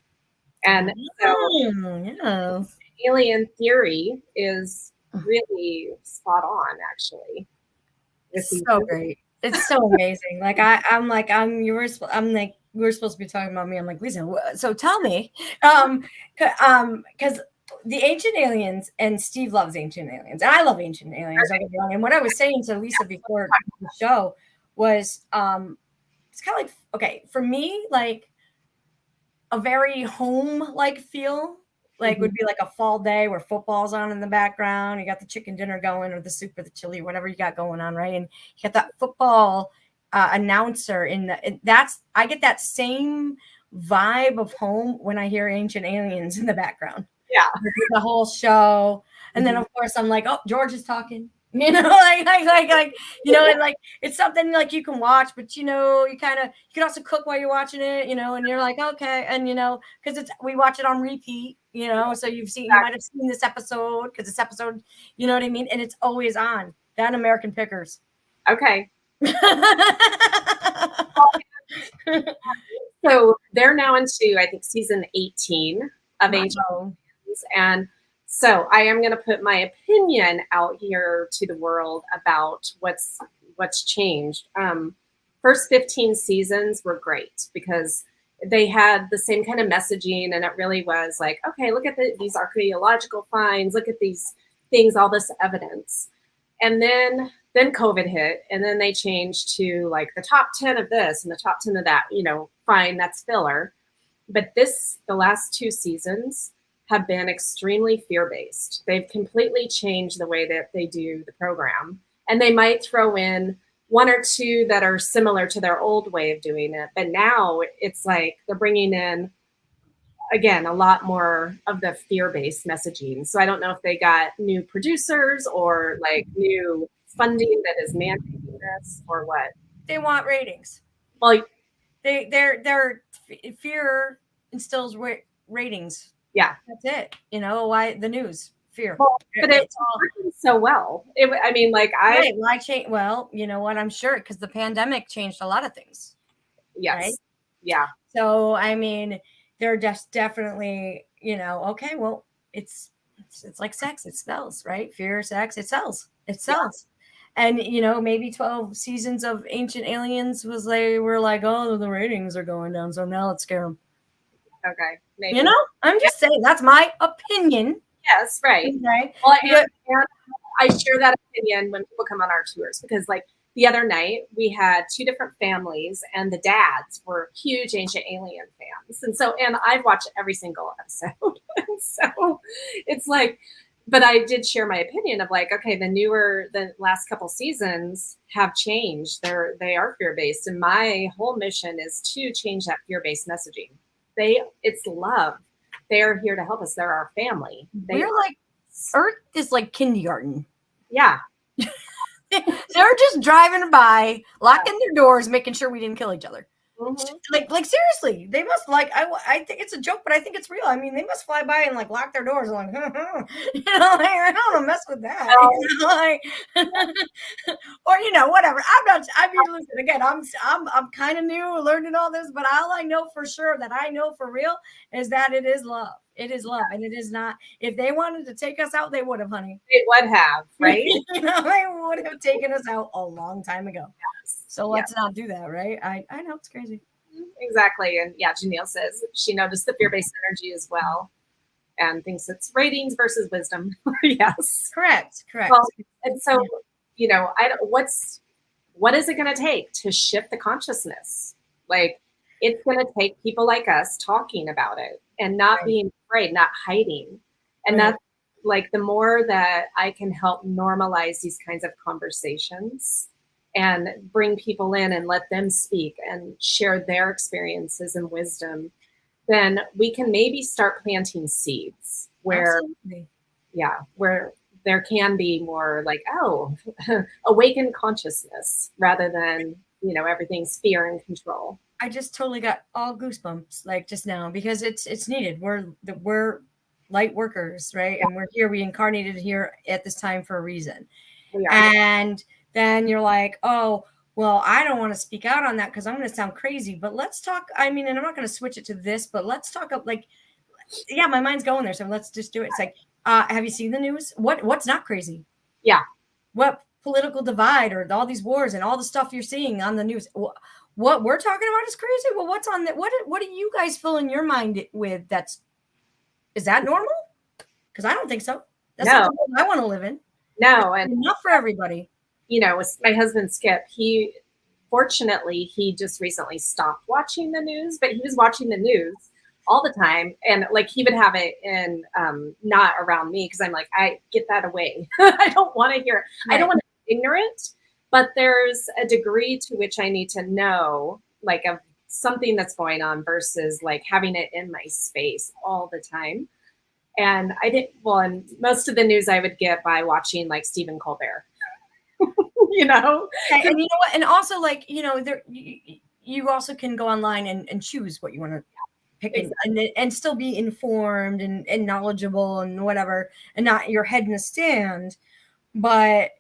[SPEAKER 1] And so alien theory is really spot on, actually.
[SPEAKER 2] It's so great. It's so amazing. Like I'm like we were supposed to be talking about me. I'm like, Lisa, so tell me, because the ancient aliens, and Steve loves ancient aliens, and I love ancient aliens. And what I was saying to Lisa before the show was, it's kind of like, okay, for me, like a very home-like feel. Like would be like a fall day where football's on in the background. You got the chicken dinner going, or the soup, or the chili, whatever you got going on, right? And you got that football announcer I get that same vibe of home when I hear ancient aliens in the background.
[SPEAKER 1] Yeah.
[SPEAKER 2] the whole show. And then of course I'm like, oh, George is talking. You know, you know, and like it's something like you can watch, but you know, you can also cook while you're watching it, you know, and you're like, okay, and you know, because we watch it on repeat, you know, so you might have seen this episode because this episode, you know what I mean, and it's always on. That American Pickers.
[SPEAKER 1] Okay. So they're now into, I think, season 18 of Ancient Aliens, and so I am going to put my opinion out here to the world about what's changed. First 15 seasons were great because they had the same kind of messaging, and it really was like, okay, look at these archaeological finds, look at these things, all this evidence, and then COVID hit, and then they changed to like the top 10 of this and the top 10 of that. You know, fine, that's filler, but the last 2 seasons have been extremely fear-based. They've completely changed the way that they do the program. And they might throw in 1 or 2 that are similar to their old way of doing it. But now it's like they're bringing in, again, a lot more of the fear-based messaging. So I don't know if they got new producers or like new funding that is mandating this or what.
[SPEAKER 2] They want ratings.
[SPEAKER 1] Well,
[SPEAKER 2] their fear instills ratings.
[SPEAKER 1] Yeah,
[SPEAKER 2] that's it. You know why the news fear.
[SPEAKER 1] Well, but it's working so well. I mean, like
[SPEAKER 2] why change? Well, you know what? I'm sure because the pandemic changed a lot of things.
[SPEAKER 1] Yes.
[SPEAKER 2] Right?
[SPEAKER 1] Yeah.
[SPEAKER 2] So I mean, they're just definitely, you know, okay. Well, it's like sex. It sells, right? Fear, sex. It sells. It sells. Yeah. And you know, maybe 12 seasons of Ancient Aliens was they were like, oh, the ratings are going down, so now let's scare them.
[SPEAKER 1] Okay. Maybe.
[SPEAKER 2] You know, I'm just saying that's my opinion.
[SPEAKER 1] Yes, right.
[SPEAKER 2] Okay.
[SPEAKER 1] Well, and I share that opinion when people come on our tours because, like, the other night we had 2 different families, and the dads were huge Ancient Alien fans, and I've watched every single episode, and so it's like, but I did share my opinion of like, okay, the last couple seasons have changed. They are fear-based, and my whole mission is to change that fear-based messaging. It's love. They are here to help us. They're our family.
[SPEAKER 2] We're like, Earth is like kindergarten.
[SPEAKER 1] Yeah.
[SPEAKER 2] They're just driving by, locking their doors, making sure we didn't kill each other.
[SPEAKER 1] Mm-hmm.
[SPEAKER 2] Like seriously, they must like. I think it's a joke, but I think it's real. I mean, they must fly by and like lock their doors, and like, you know, like, I don't want to mess with that. You know, like, or you know, whatever. I mean, listen. Again, I'm kind of new, learning all this, but all I know for sure that I know for real is that it is love. It is love, and it is not. If they wanted to take us out, they would have, honey.
[SPEAKER 1] They would have, right?
[SPEAKER 2] You know, they would have taken us out a long time ago. Yes. So let's not do that, right? I know it's crazy.
[SPEAKER 1] Exactly, and yeah, Janelle says she noticed the fear-based energy as well, and thinks it's ratings versus wisdom. Yes,
[SPEAKER 2] correct.
[SPEAKER 1] Well, and so you know, what is it going to take to shift the consciousness? Like, it's going to take people like us talking about it and not being afraid, not hiding. And that's like, the more that I can help normalize these kinds of conversations and bring people in and let them speak and share their experiences and wisdom, then we can maybe start planting seeds where, where there can be more like, awakened consciousness rather than, you know, everything's fear and control.
[SPEAKER 2] I just totally got all goosebumps like just now because it's needed. We're light workers, right? And we're here. We incarnated here at this time for a reason. And then you're like, oh, well, I don't want to speak out on that because I'm going to sound crazy. But let's talk. I mean, and I'm not going to switch it to this, but let's talk up like, yeah, my mind's going there. So let's just do it. It's like, have you seen the news? What's not crazy?
[SPEAKER 1] Yeah.
[SPEAKER 2] What political divide or all these wars and all the stuff you're seeing on the news? What we're talking about is crazy. Well, what's on that? What do you guys fill in your mind with? Is that normal? Because I don't think so. That's not the world I want to live in.
[SPEAKER 1] No, and
[SPEAKER 2] not for everybody.
[SPEAKER 1] You know, with my husband Skip, fortunately he just recently stopped watching the news, but he was watching the news all the time, and like he would have it in not around me because I'm like, I get that away. I don't want to hear it. Right. I don't want to be ignorant, but there's a degree to which I need to know like of something that's going on versus like having it in my space all the time. And I didn't, well, and most of the news I would get by watching like Stephen Colbert, you know?
[SPEAKER 2] And you know what? And also, like, you know, you also can go online and choose what you want to pick,
[SPEAKER 1] Exactly.
[SPEAKER 2] and still be informed and knowledgeable and whatever, and not your head in the stand. But,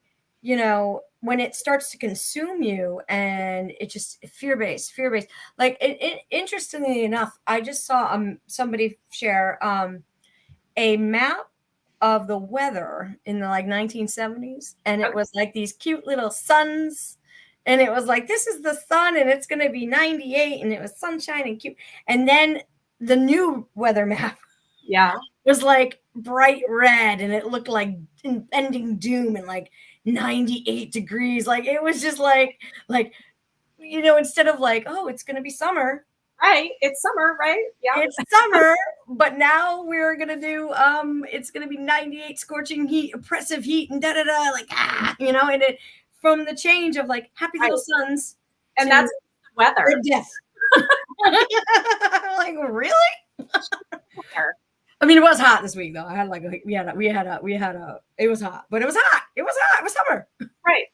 [SPEAKER 2] you know, when it starts to consume you and it just fear-based, like interestingly enough, I just saw somebody share a map of the weather in the like 1970s, and it
[SPEAKER 1] Okay.
[SPEAKER 2] was like these cute little suns, and it was like, this is the sun and it's going to be 98, and it was sunshine and cute. And then the new weather map
[SPEAKER 1] Yeah.
[SPEAKER 2] was like bright red, and it looked like impending doom and like 98 degrees. Like it was just like, you know, instead of like, oh, it's going to be summer,
[SPEAKER 1] Right. It's summer, right? Yeah.
[SPEAKER 2] it's summer, but now we're gonna do it's gonna be 98 scorching heat, oppressive heat, and da da da, like, you know, and it, from the change of like happy
[SPEAKER 1] Right.
[SPEAKER 2] little suns
[SPEAKER 1] And
[SPEAKER 2] to
[SPEAKER 1] that's the weather.
[SPEAKER 2] death. Like, really?
[SPEAKER 1] Weather.
[SPEAKER 2] I mean, it was hot this week though. I had like it was hot, but it was hot. It was hot. It was summer.
[SPEAKER 1] Right.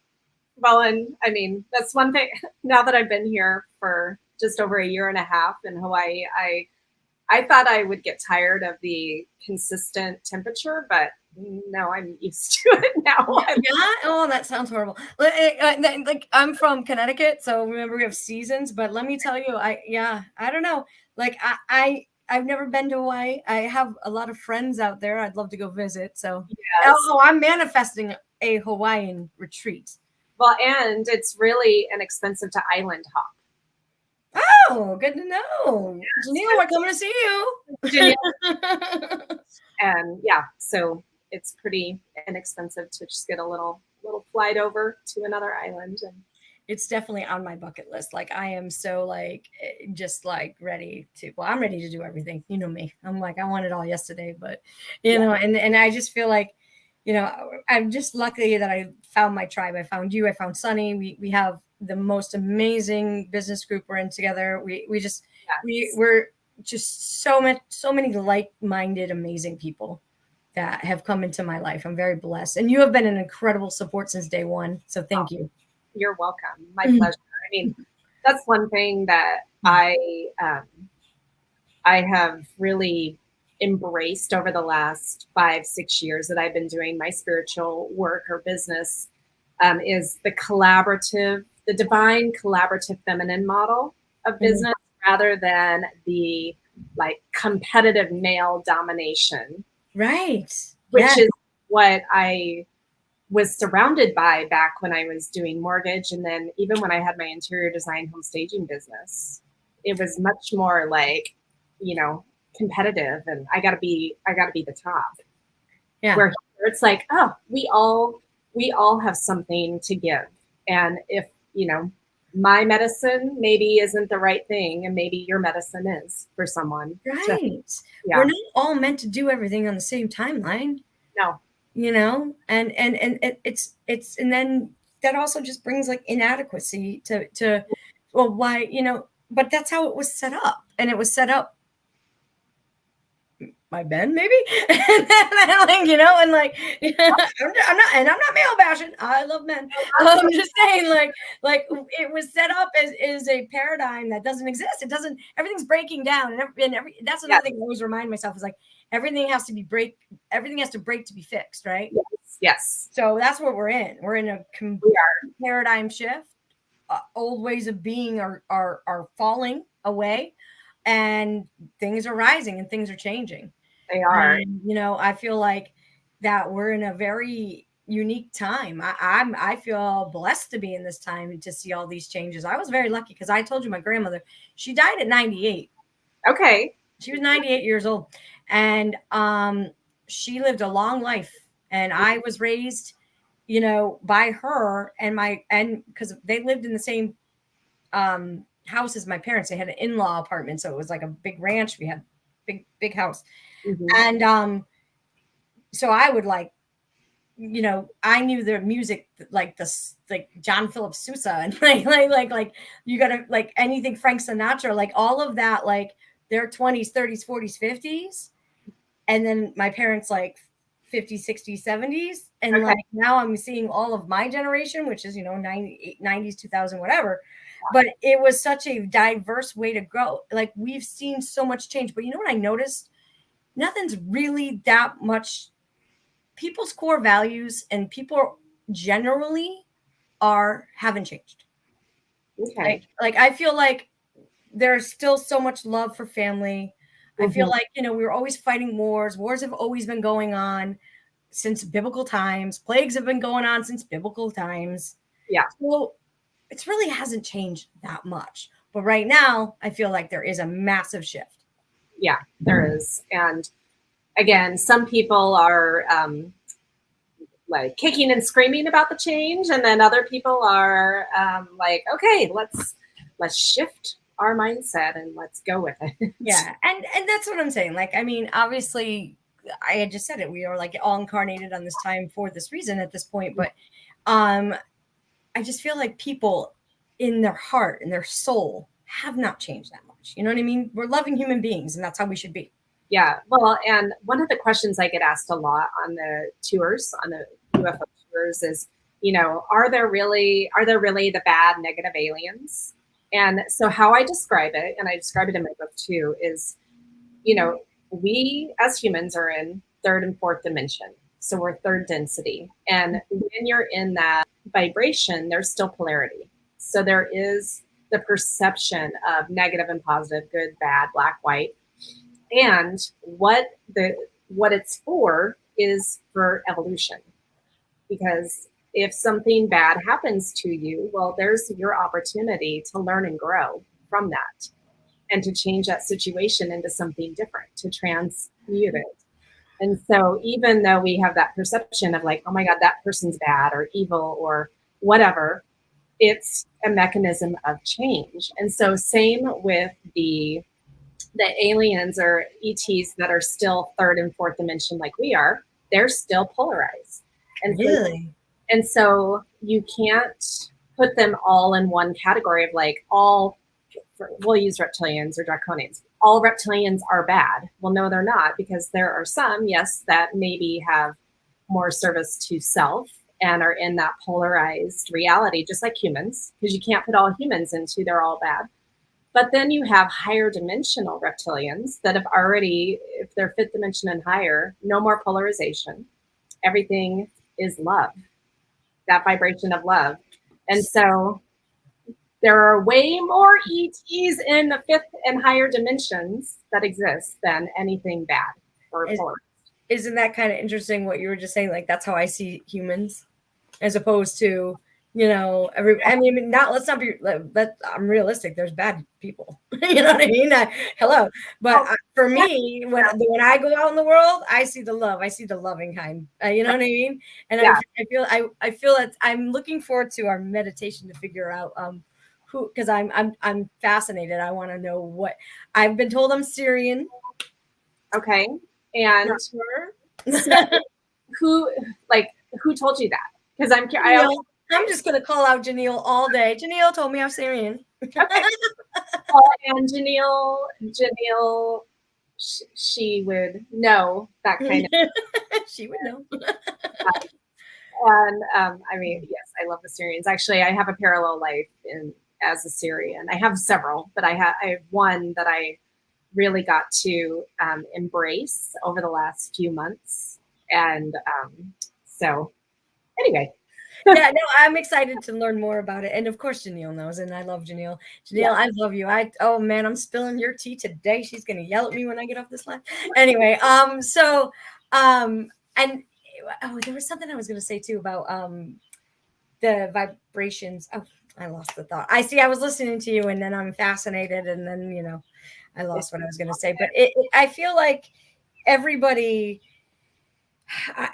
[SPEAKER 1] Well, and I mean, that's one thing. Now that I've been here for just over a year and a half in Hawaii, I thought I would get tired of the consistent temperature, but no, I'm used to it now.
[SPEAKER 2] Yeah. Oh, that sounds horrible. Like, I'm from Connecticut, so remember we have seasons. But let me tell you, I don't know. Like I've never been to Hawaii. I have a lot of friends out there. I'd love to go visit. So,
[SPEAKER 1] Yes.
[SPEAKER 2] I'm manifesting a Hawaiian retreat.
[SPEAKER 1] Well, and it's really inexpensive to island hop.
[SPEAKER 2] Oh, good to know. Janelle, we're coming to see you.
[SPEAKER 1] And yeah, so it's pretty inexpensive to just get a little flight over to another island. And
[SPEAKER 2] it's definitely on my bucket list. Like, I am so like just like ready to, well, I'm ready to do everything. You know me. I'm like, I want it all yesterday, but you know, and I just feel like, you know, I'm just lucky that I found my tribe. I found you, I found Sunny. We have the most amazing business group we're in together. We're just so many like-minded, amazing people that have come into my life. I'm very blessed. And you have been an incredible support since day one. So thank you.
[SPEAKER 1] You're welcome. My pleasure. I mean, that's one thing that I have really embraced over the last 5-6 years that I've been doing my spiritual work or business, is the divine collaborative feminine model of business, rather than the like competitive male domination.
[SPEAKER 2] Right.
[SPEAKER 1] Which is what I was surrounded by back when I was doing mortgage. And then even when I had my interior design home staging business, it was much more like, you know, competitive, and I gotta be the top.
[SPEAKER 2] Yeah.
[SPEAKER 1] Where it's like, oh, we all have something to give. And if, you know, my medicine maybe isn't the right thing, and maybe your medicine is for someone.
[SPEAKER 2] Right. We're not all meant to do everything on the same timeline.
[SPEAKER 1] No.
[SPEAKER 2] You know, and it's and then that also just brings like inadequacy to well, why, you know, but that's how it was set up. And it was set up by Ben, maybe. And then, like, you know, and like, I'm not male bashing. I love men. I'm just saying, like it was set up as a paradigm that doesn't exist. It doesn't. Everything's breaking down, and that's another thing I always remind myself is like everything has to break to be fixed, right?
[SPEAKER 1] Yes.
[SPEAKER 2] So that's what we're in. We're in a paradigm shift. Old ways of being are falling away, and things are rising and things are changing.
[SPEAKER 1] They are.
[SPEAKER 2] And, you know, I feel like that we're in a very unique time. I feel blessed to be in this time to see all these changes. I was very lucky because I told you my grandmother, she died at 98.
[SPEAKER 1] Okay.
[SPEAKER 2] She was 98 years old, and she lived a long life. And I was raised, you know, by her and because they lived in the same house as my parents. They had an in-law apartment, so it was like a big ranch. We had big house. Mm-hmm. And so I would like, you know, I knew their music like this, like John Philip Sousa, and like you gotta like anything Frank Sinatra, like all of that, like their 20s, 30s, 40s, 50s. and then my parents like 50s, 60s, 70s. And
[SPEAKER 1] Okay.
[SPEAKER 2] like now I'm seeing all of my generation, which is, 90s, 2000, whatever. But it was such a diverse way to grow. Like we've seen so much change. But you know what I noticed? Nothing's really that much. People's core values and people generally haven't changed.
[SPEAKER 1] Okay.
[SPEAKER 2] Like I feel like there's still so much love for family. I feel like, we were always fighting wars. Wars have always been going on since biblical times. Plagues have been going on since biblical times.
[SPEAKER 1] Yeah.
[SPEAKER 2] So it really hasn't changed that much. But right now, I feel like there is a massive shift.
[SPEAKER 1] Yeah, there is. And again, some people are like kicking and screaming about the change, and then other people are like, okay, let's shift our mindset and let's go with it.
[SPEAKER 2] Yeah, and that's what I'm saying. Like, I mean, obviously, I had just said it. We are like all incarnated on this time for this reason at this point. But I just feel like people in their heart and their soul have not changed that much. You know what I mean? We're loving human beings, and that's how we should be.
[SPEAKER 1] Yeah, well, and one of the questions I get asked a lot on the tours, on the UFO tours, is, are there really the bad negative aliens? And so how I describe it, and I describe it in my book too, is, we as humans are in third and fourth dimension. So we're third density. And when you're in that vibration, there's still polarity. So there is the perception of negative and positive, good, bad, black, white. And what it's for is for evolution. Because if something bad happens to you, well, there's your opportunity to learn and grow from that and to change that situation into something different, to transmute it. And so even though we have that perception of like, oh my God, that person's bad or evil or whatever, it's a mechanism of change. And so same with the aliens or ETs that are still third and fourth dimension like we are, they're still polarized. And
[SPEAKER 2] really?
[SPEAKER 1] So you can't put them all in one category of like we'll use reptilians or draconians. All reptilians are bad. Well, no, they're not, because there are some, yes, that maybe have more service to self and are in that polarized reality, just like humans, because you can't put all humans into they're all bad. But then you have higher dimensional reptilians that have already, if they're fifth dimension and higher, no more polarization. Everything is love, that vibration of love. And so there are way more ETs in the fifth and higher dimensions that exist than anything bad or polarized.
[SPEAKER 2] Isn't that kind of interesting what you were just saying? Like, that's how I see humans, as opposed to, let's not be, I'm realistic. There's bad people, you know what I mean? Hello. But for me, when I go out in the world, I see the love, I see the loving kind, you know what I mean? And I feel that I'm looking forward to our meditation to figure out, because I'm fascinated. I want to know what I've been told. I'm Syrian.
[SPEAKER 1] Okay. And so who told you that? Because
[SPEAKER 2] I'm just going to call out Janelle all day. Janelle told me I'm Syrian.
[SPEAKER 1] Okay. And Janelle, she would know that kind of.
[SPEAKER 2] She would know.
[SPEAKER 1] And yes, I love the Syrians. Actually, I have a parallel life as a Syrian. I have several, but I have one that I really got to embrace over the last few months. And so anyway.
[SPEAKER 2] Yeah, no, I'm excited to learn more about it. And of course, Janelle knows, and I love Janelle. Janelle, I love you. Oh man, I'm spilling your tea today. She's gonna yell at me when I get off this line. Anyway, and there was something I was gonna say too about the vibrations. Oh, I lost the thought. I was listening to you, and then I'm fascinated, and then I lost what I was gonna say. But I feel like everybody.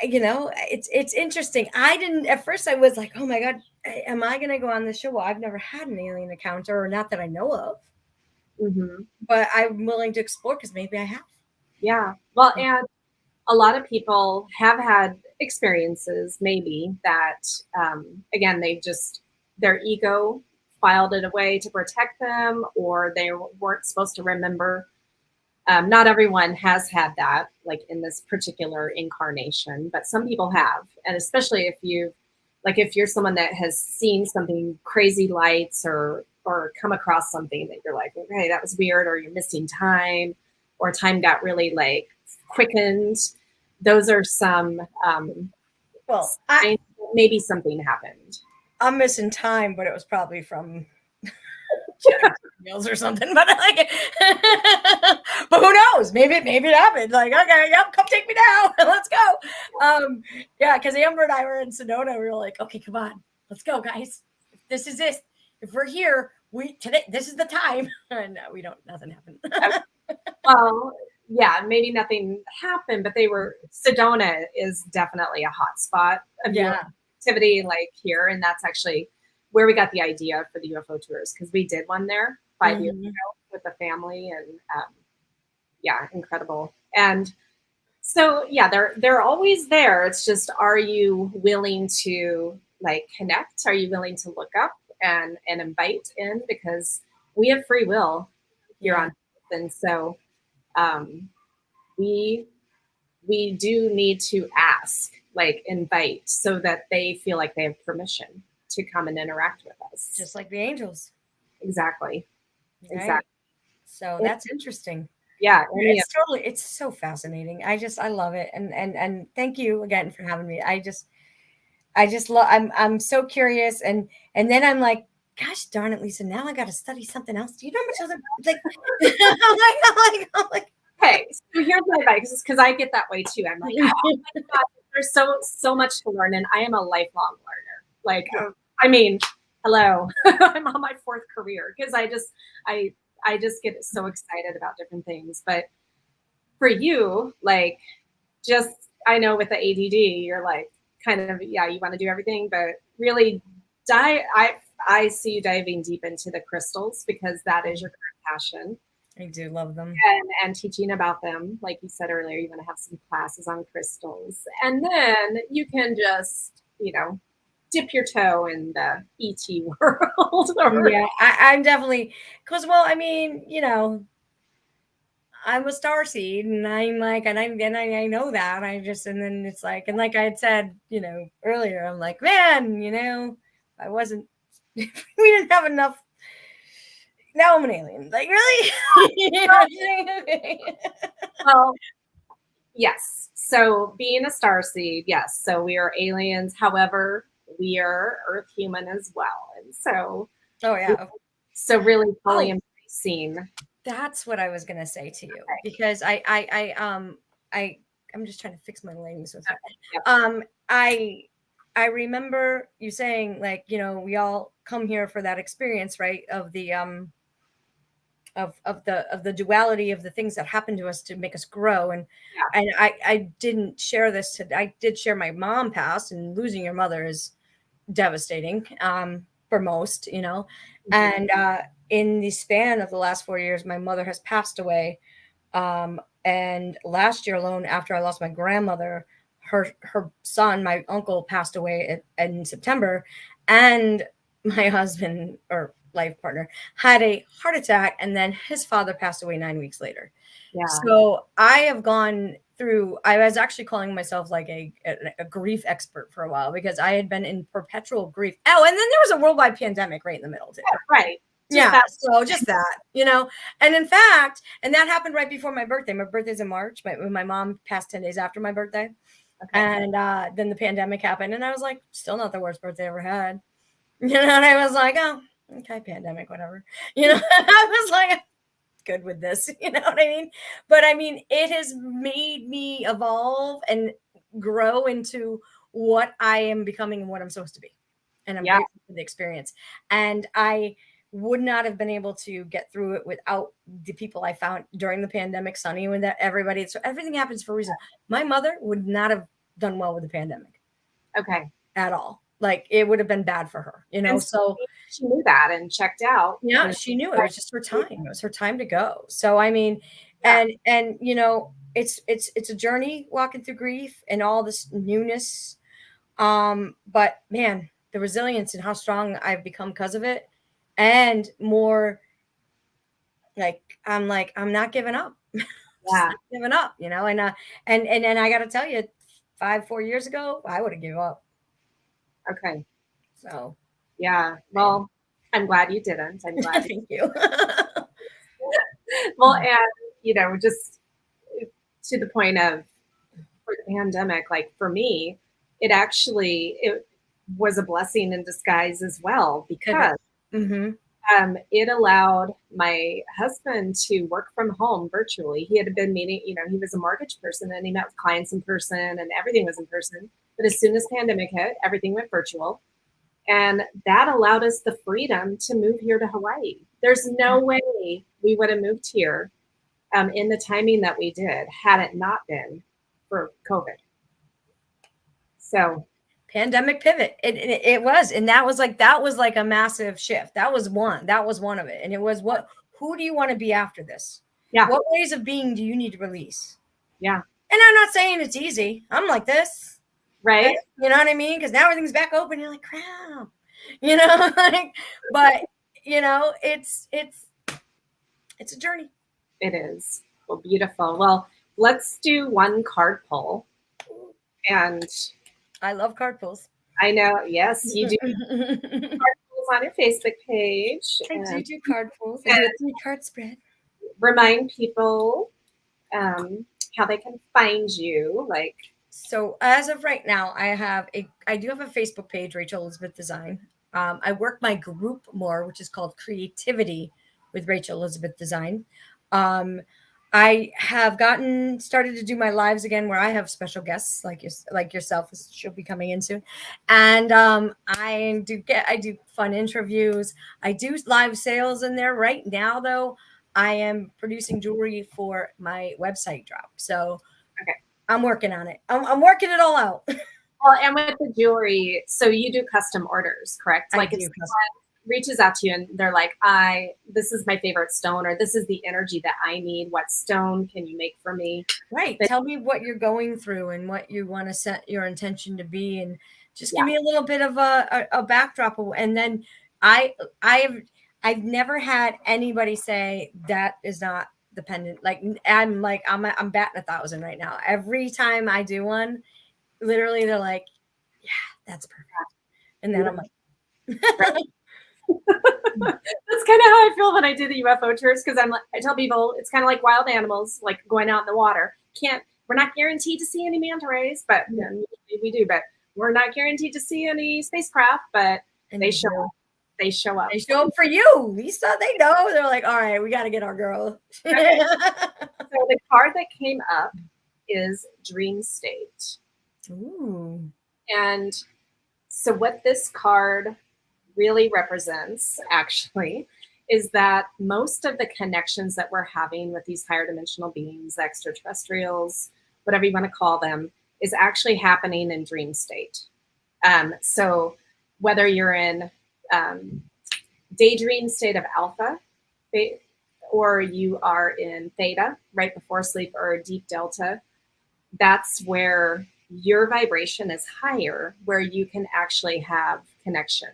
[SPEAKER 2] It's interesting. I didn't at first. I was like, oh my God, am I going to go on this show? Well, I've never had an alien encounter, or not that I know of.
[SPEAKER 1] Mm-hmm.
[SPEAKER 2] But I'm willing to explore because maybe I have.
[SPEAKER 1] Yeah. Well, and a lot of people have had experiences maybe that, again, their ego filed it away to protect them, or they weren't supposed to remember. Not everyone has had that, like in this particular incarnation, but some people have. And especially if you're someone that has seen something crazy lights or come across something that you're like, okay, that was weird, or you're missing time, or time got really like quickened. Those are some
[SPEAKER 2] Well,
[SPEAKER 1] signs that maybe something happened.
[SPEAKER 2] I'm missing time, but it was probably from Jack Daniels or something. But like, but who knows? Maybe it happened. Like, okay, yep, come take me now. Let's go. Yeah, because Amber and I were in Sedona. We were like, okay, come on, let's go, guys. This is it. If we're here, this is the time. And no, we don't. Nothing happened.
[SPEAKER 1] Well, yeah, maybe nothing happened, but Sedona is definitely a hot spot of
[SPEAKER 2] Yeah.
[SPEAKER 1] activity like here. And that's actually where we got the idea for the UFO tours, because we did one there 5 years ago with the family, and yeah, incredible. And so yeah, they're always there. It's just, are you willing to like connect? Are you willing to look up and invite in? Because we have free will here on Earth, and so we do need to ask, like invite, so that they feel like they have permission to come and interact with us.
[SPEAKER 2] Just like the angels.
[SPEAKER 1] Exactly.
[SPEAKER 2] Right?
[SPEAKER 1] Exactly.
[SPEAKER 2] So that's interesting.
[SPEAKER 1] Yeah.
[SPEAKER 2] It's so fascinating. I love it. And thank you again for having me. I just love, I'm so curious. And then I'm like, gosh darn it, Lisa, now I got to study something else. Do you know how much other, like, I'm like,
[SPEAKER 1] okay, so here's my advice, because I get that way too. I'm like, oh my God, there's so much to learn, and I am a lifelong learner. Like, I mean, hello, I'm on my fourth career, because I just get so excited about different things. But for you, like, just, I know with the ADD, you're like kind of, yeah, you want to do everything, but really I see you diving deep into the crystals, because that is your current passion.
[SPEAKER 2] I do love them.
[SPEAKER 1] And teaching about them. Like you said earlier, you're going to have some classes on crystals. And then you can just, dip your toe in the ET world.
[SPEAKER 2] Yeah, I'm definitely, because, well, I mean, I'm a star seed, and I'm like, and I know that. And then it's like, and like I had said, earlier, I'm like, man, I wasn't, we didn't have enough. Now I'm an alien. Like, really?
[SPEAKER 1] Well, yes. So being a star seed, yes. So we are aliens. However, we are Earth human as well. And so,
[SPEAKER 2] oh yeah.
[SPEAKER 1] So really fully embracing.
[SPEAKER 2] That's what I was gonna say to you, because I'm just trying to fix my language. I remember you saying, like, we all come here for that experience, right? Of the of the duality of the things that happen to us to make us grow. And I didn't share this I did share my mom passed, and losing your mother is devastating for most, and in the span of the last 4 years, my mother has passed away. And last year alone, after I lost my grandmother, her son, my uncle, passed away in September, and my husband, or life partner, had a heart attack, and then his father passed away 9 weeks later. Yeah. So I have gone through, I was actually calling myself like a grief expert for a while, because I had been in perpetual grief. Oh, and then there was a worldwide pandemic right in the middle too. Yeah, right. So just that, and in fact, and that happened right before my birthday. My birthday's in March. My mom passed 10 days after my birthday. Okay. And then the pandemic happened, and I was like, still not the worst birthday I ever had. And I was like, oh, okay, pandemic, whatever. I was like, good with this, you know what I mean? But I mean, it has made me evolve and grow into what I am becoming and what I'm supposed to be. And I'm grateful for the experience. And I would not have been able to get through it without the people I found during the pandemic, Sunny, when that everybody, so everything happens for a reason. My mother would not have done well with the pandemic. Okay. At all. Like, it would have been bad for her, so she knew that and checked out. Yeah, she knew it was just her time. It was her time to go. So, I mean, and it's a journey walking through grief and all this newness. But man, the resilience and how strong I've become because of it, and more I'm not giving up. Just
[SPEAKER 1] Yeah.
[SPEAKER 2] not giving up, you know. And I got to tell you, 4 years ago, I would have given up.
[SPEAKER 1] Okay.
[SPEAKER 2] So
[SPEAKER 1] Yeah. Well, I'm glad you didn't. I'm glad.
[SPEAKER 2] thank you.
[SPEAKER 1] Well, and just to the point of for the pandemic, like for me, it was a blessing in disguise as well because
[SPEAKER 2] Mm-hmm.
[SPEAKER 1] it allowed my husband to work from home virtually. He had been meeting, he was a mortgage person and he met with clients in person and everything was in person. But as soon as pandemic hit, everything went virtual. And that allowed us the freedom to move here to Hawaii. There's no way we would have moved here in the timing that we did had it not been for COVID. So
[SPEAKER 2] Pandemic pivot. It was, and that was like a massive shift. That was one of it. And it was, who do you want to be after this?
[SPEAKER 1] yeah,
[SPEAKER 2] What ways of being do you need to release?
[SPEAKER 1] yeah,
[SPEAKER 2] And I'm not saying it's easy. I'm like this.
[SPEAKER 1] right.
[SPEAKER 2] You know what I mean? Because now everything's back open. You're like, crap. You know, but it's a journey.
[SPEAKER 1] It is. Well, beautiful. Well, let's do one card pull. And
[SPEAKER 2] I love card pulls.
[SPEAKER 1] I know, yes, you do card pulls on your Facebook page.
[SPEAKER 2] I do card pulls. I do a 3-card spread.
[SPEAKER 1] Remind people how they can find you.
[SPEAKER 2] So as of right now, I do have a Facebook page, Rachel Elizabeth Design. I work my group more, which is called Creativity with Rachel Elizabeth Design. I have started to do my lives again, where I have special guests like yourself. She'll be coming in soon, and I do fun interviews. I do live sales in there right now, though. I am producing jewelry for my website drop, so
[SPEAKER 1] Okay.
[SPEAKER 2] I'm working on it. I'm working it all out.
[SPEAKER 1] Well, and with the jewelry, so you do custom orders, correct?
[SPEAKER 2] I
[SPEAKER 1] Like
[SPEAKER 2] do
[SPEAKER 1] if someone reaches out to you and they're like, this is my favorite stone, or this is the energy that I need. What stone can you make for me?
[SPEAKER 2] Right. Tell me what you're going through and what you want to set your intention to be, and just give me a little bit of a backdrop. And then I've never had anybody say that is not dependent. I'm batting 1,000 right now. Every time I do one, literally they're like, yeah, that's perfect. And then I'm like,
[SPEAKER 1] that's kind of how I feel when I do the UFO tours, because I tell people it's kind of like wild animals, like going out in the water. We're not guaranteed to see any manta rays, but we do. But we're not guaranteed to see any spacecraft, but they show up. They show up.
[SPEAKER 2] They show up for you. Lisa, they know. They're like, all right, we got to get our girl.
[SPEAKER 1] So the card that came up is Dream State.
[SPEAKER 2] Ooh.
[SPEAKER 1] And so what this card really represents, actually, is that most of the connections that we're having with these higher dimensional beings, extraterrestrials, whatever you want to call them, is actually happening in dream state. So whether you're in daydream state of alpha, or you are in theta right before sleep, or deep delta, that's where your vibration is higher, where you can actually have connection.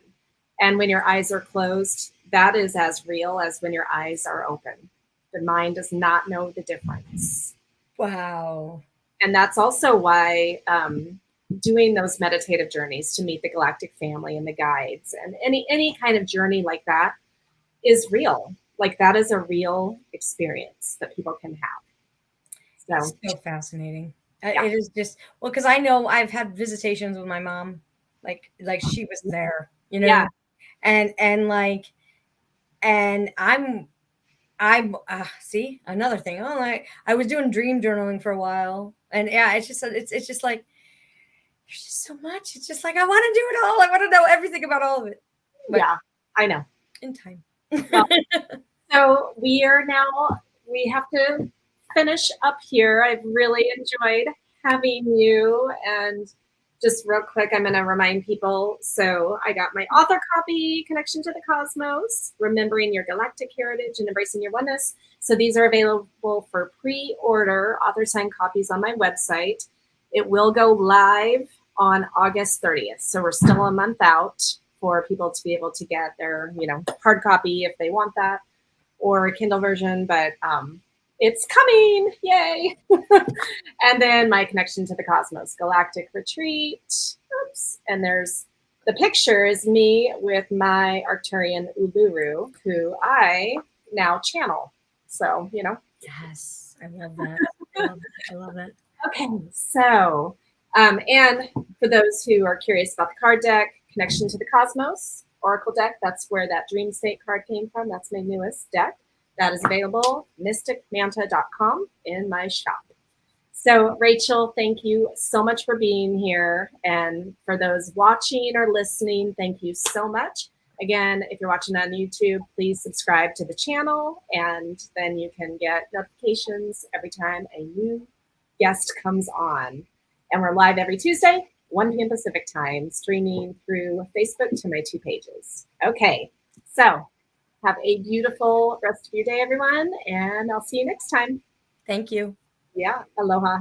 [SPEAKER 1] And when your eyes are closed, that is as real as when your eyes are open. The mind does not know the difference.
[SPEAKER 2] Wow.
[SPEAKER 1] And that's also why doing those meditative journeys to meet the galactic family and the guides and any kind of journey like that is real. Like that is a real experience that people can have.
[SPEAKER 2] So fascinating. Yeah. It is just, well, because I know I've had visitations with my mom, like she was there, you know.
[SPEAKER 1] Yeah.
[SPEAKER 2] And I'm see, another thing. I was doing dream journaling for a while, and yeah, it's just like there's just so much. It's just like I want to do it all. I want to know everything about all of it.
[SPEAKER 1] But yeah, I know.
[SPEAKER 2] In time.
[SPEAKER 1] Well, so we have to finish up here. I've really enjoyed having you, and just real quick, I'm going to remind people. So I got my author copy, Connection to the Cosmos, Remembering Your Galactic Heritage and Embracing Your Oneness. So these are available for pre-order, author signed copies on my website. It will go live on August 30th. So we're still a month out for people to be able to get their, hard copy if they want that, or a Kindle version, but it's coming. Yay. And then my Connection to the Cosmos Galactic Retreat. Oops. And there's the picture is me with my Arcturian Uluru, who I now channel. So,
[SPEAKER 2] Yes, I love that. I love it.
[SPEAKER 1] Okay, so, and for those who are curious about the card deck, Connection to the Cosmos Oracle deck, that's where that Dream State card came from. That's my newest deck. That is available, mysticmanta.com, in my shop. So, Rachel, thank you so much for being here. And for those watching or listening, thank you so much. Again, if you're watching on YouTube, please subscribe to the channel, and then you can get notifications every time a new guest comes on. And we're live every Tuesday, 1 p.m. Pacific time, streaming through Facebook to my 2 pages. Okay, so have a beautiful rest of your day, everyone, and I'll see you next time.
[SPEAKER 2] Thank you.
[SPEAKER 1] Yeah, aloha.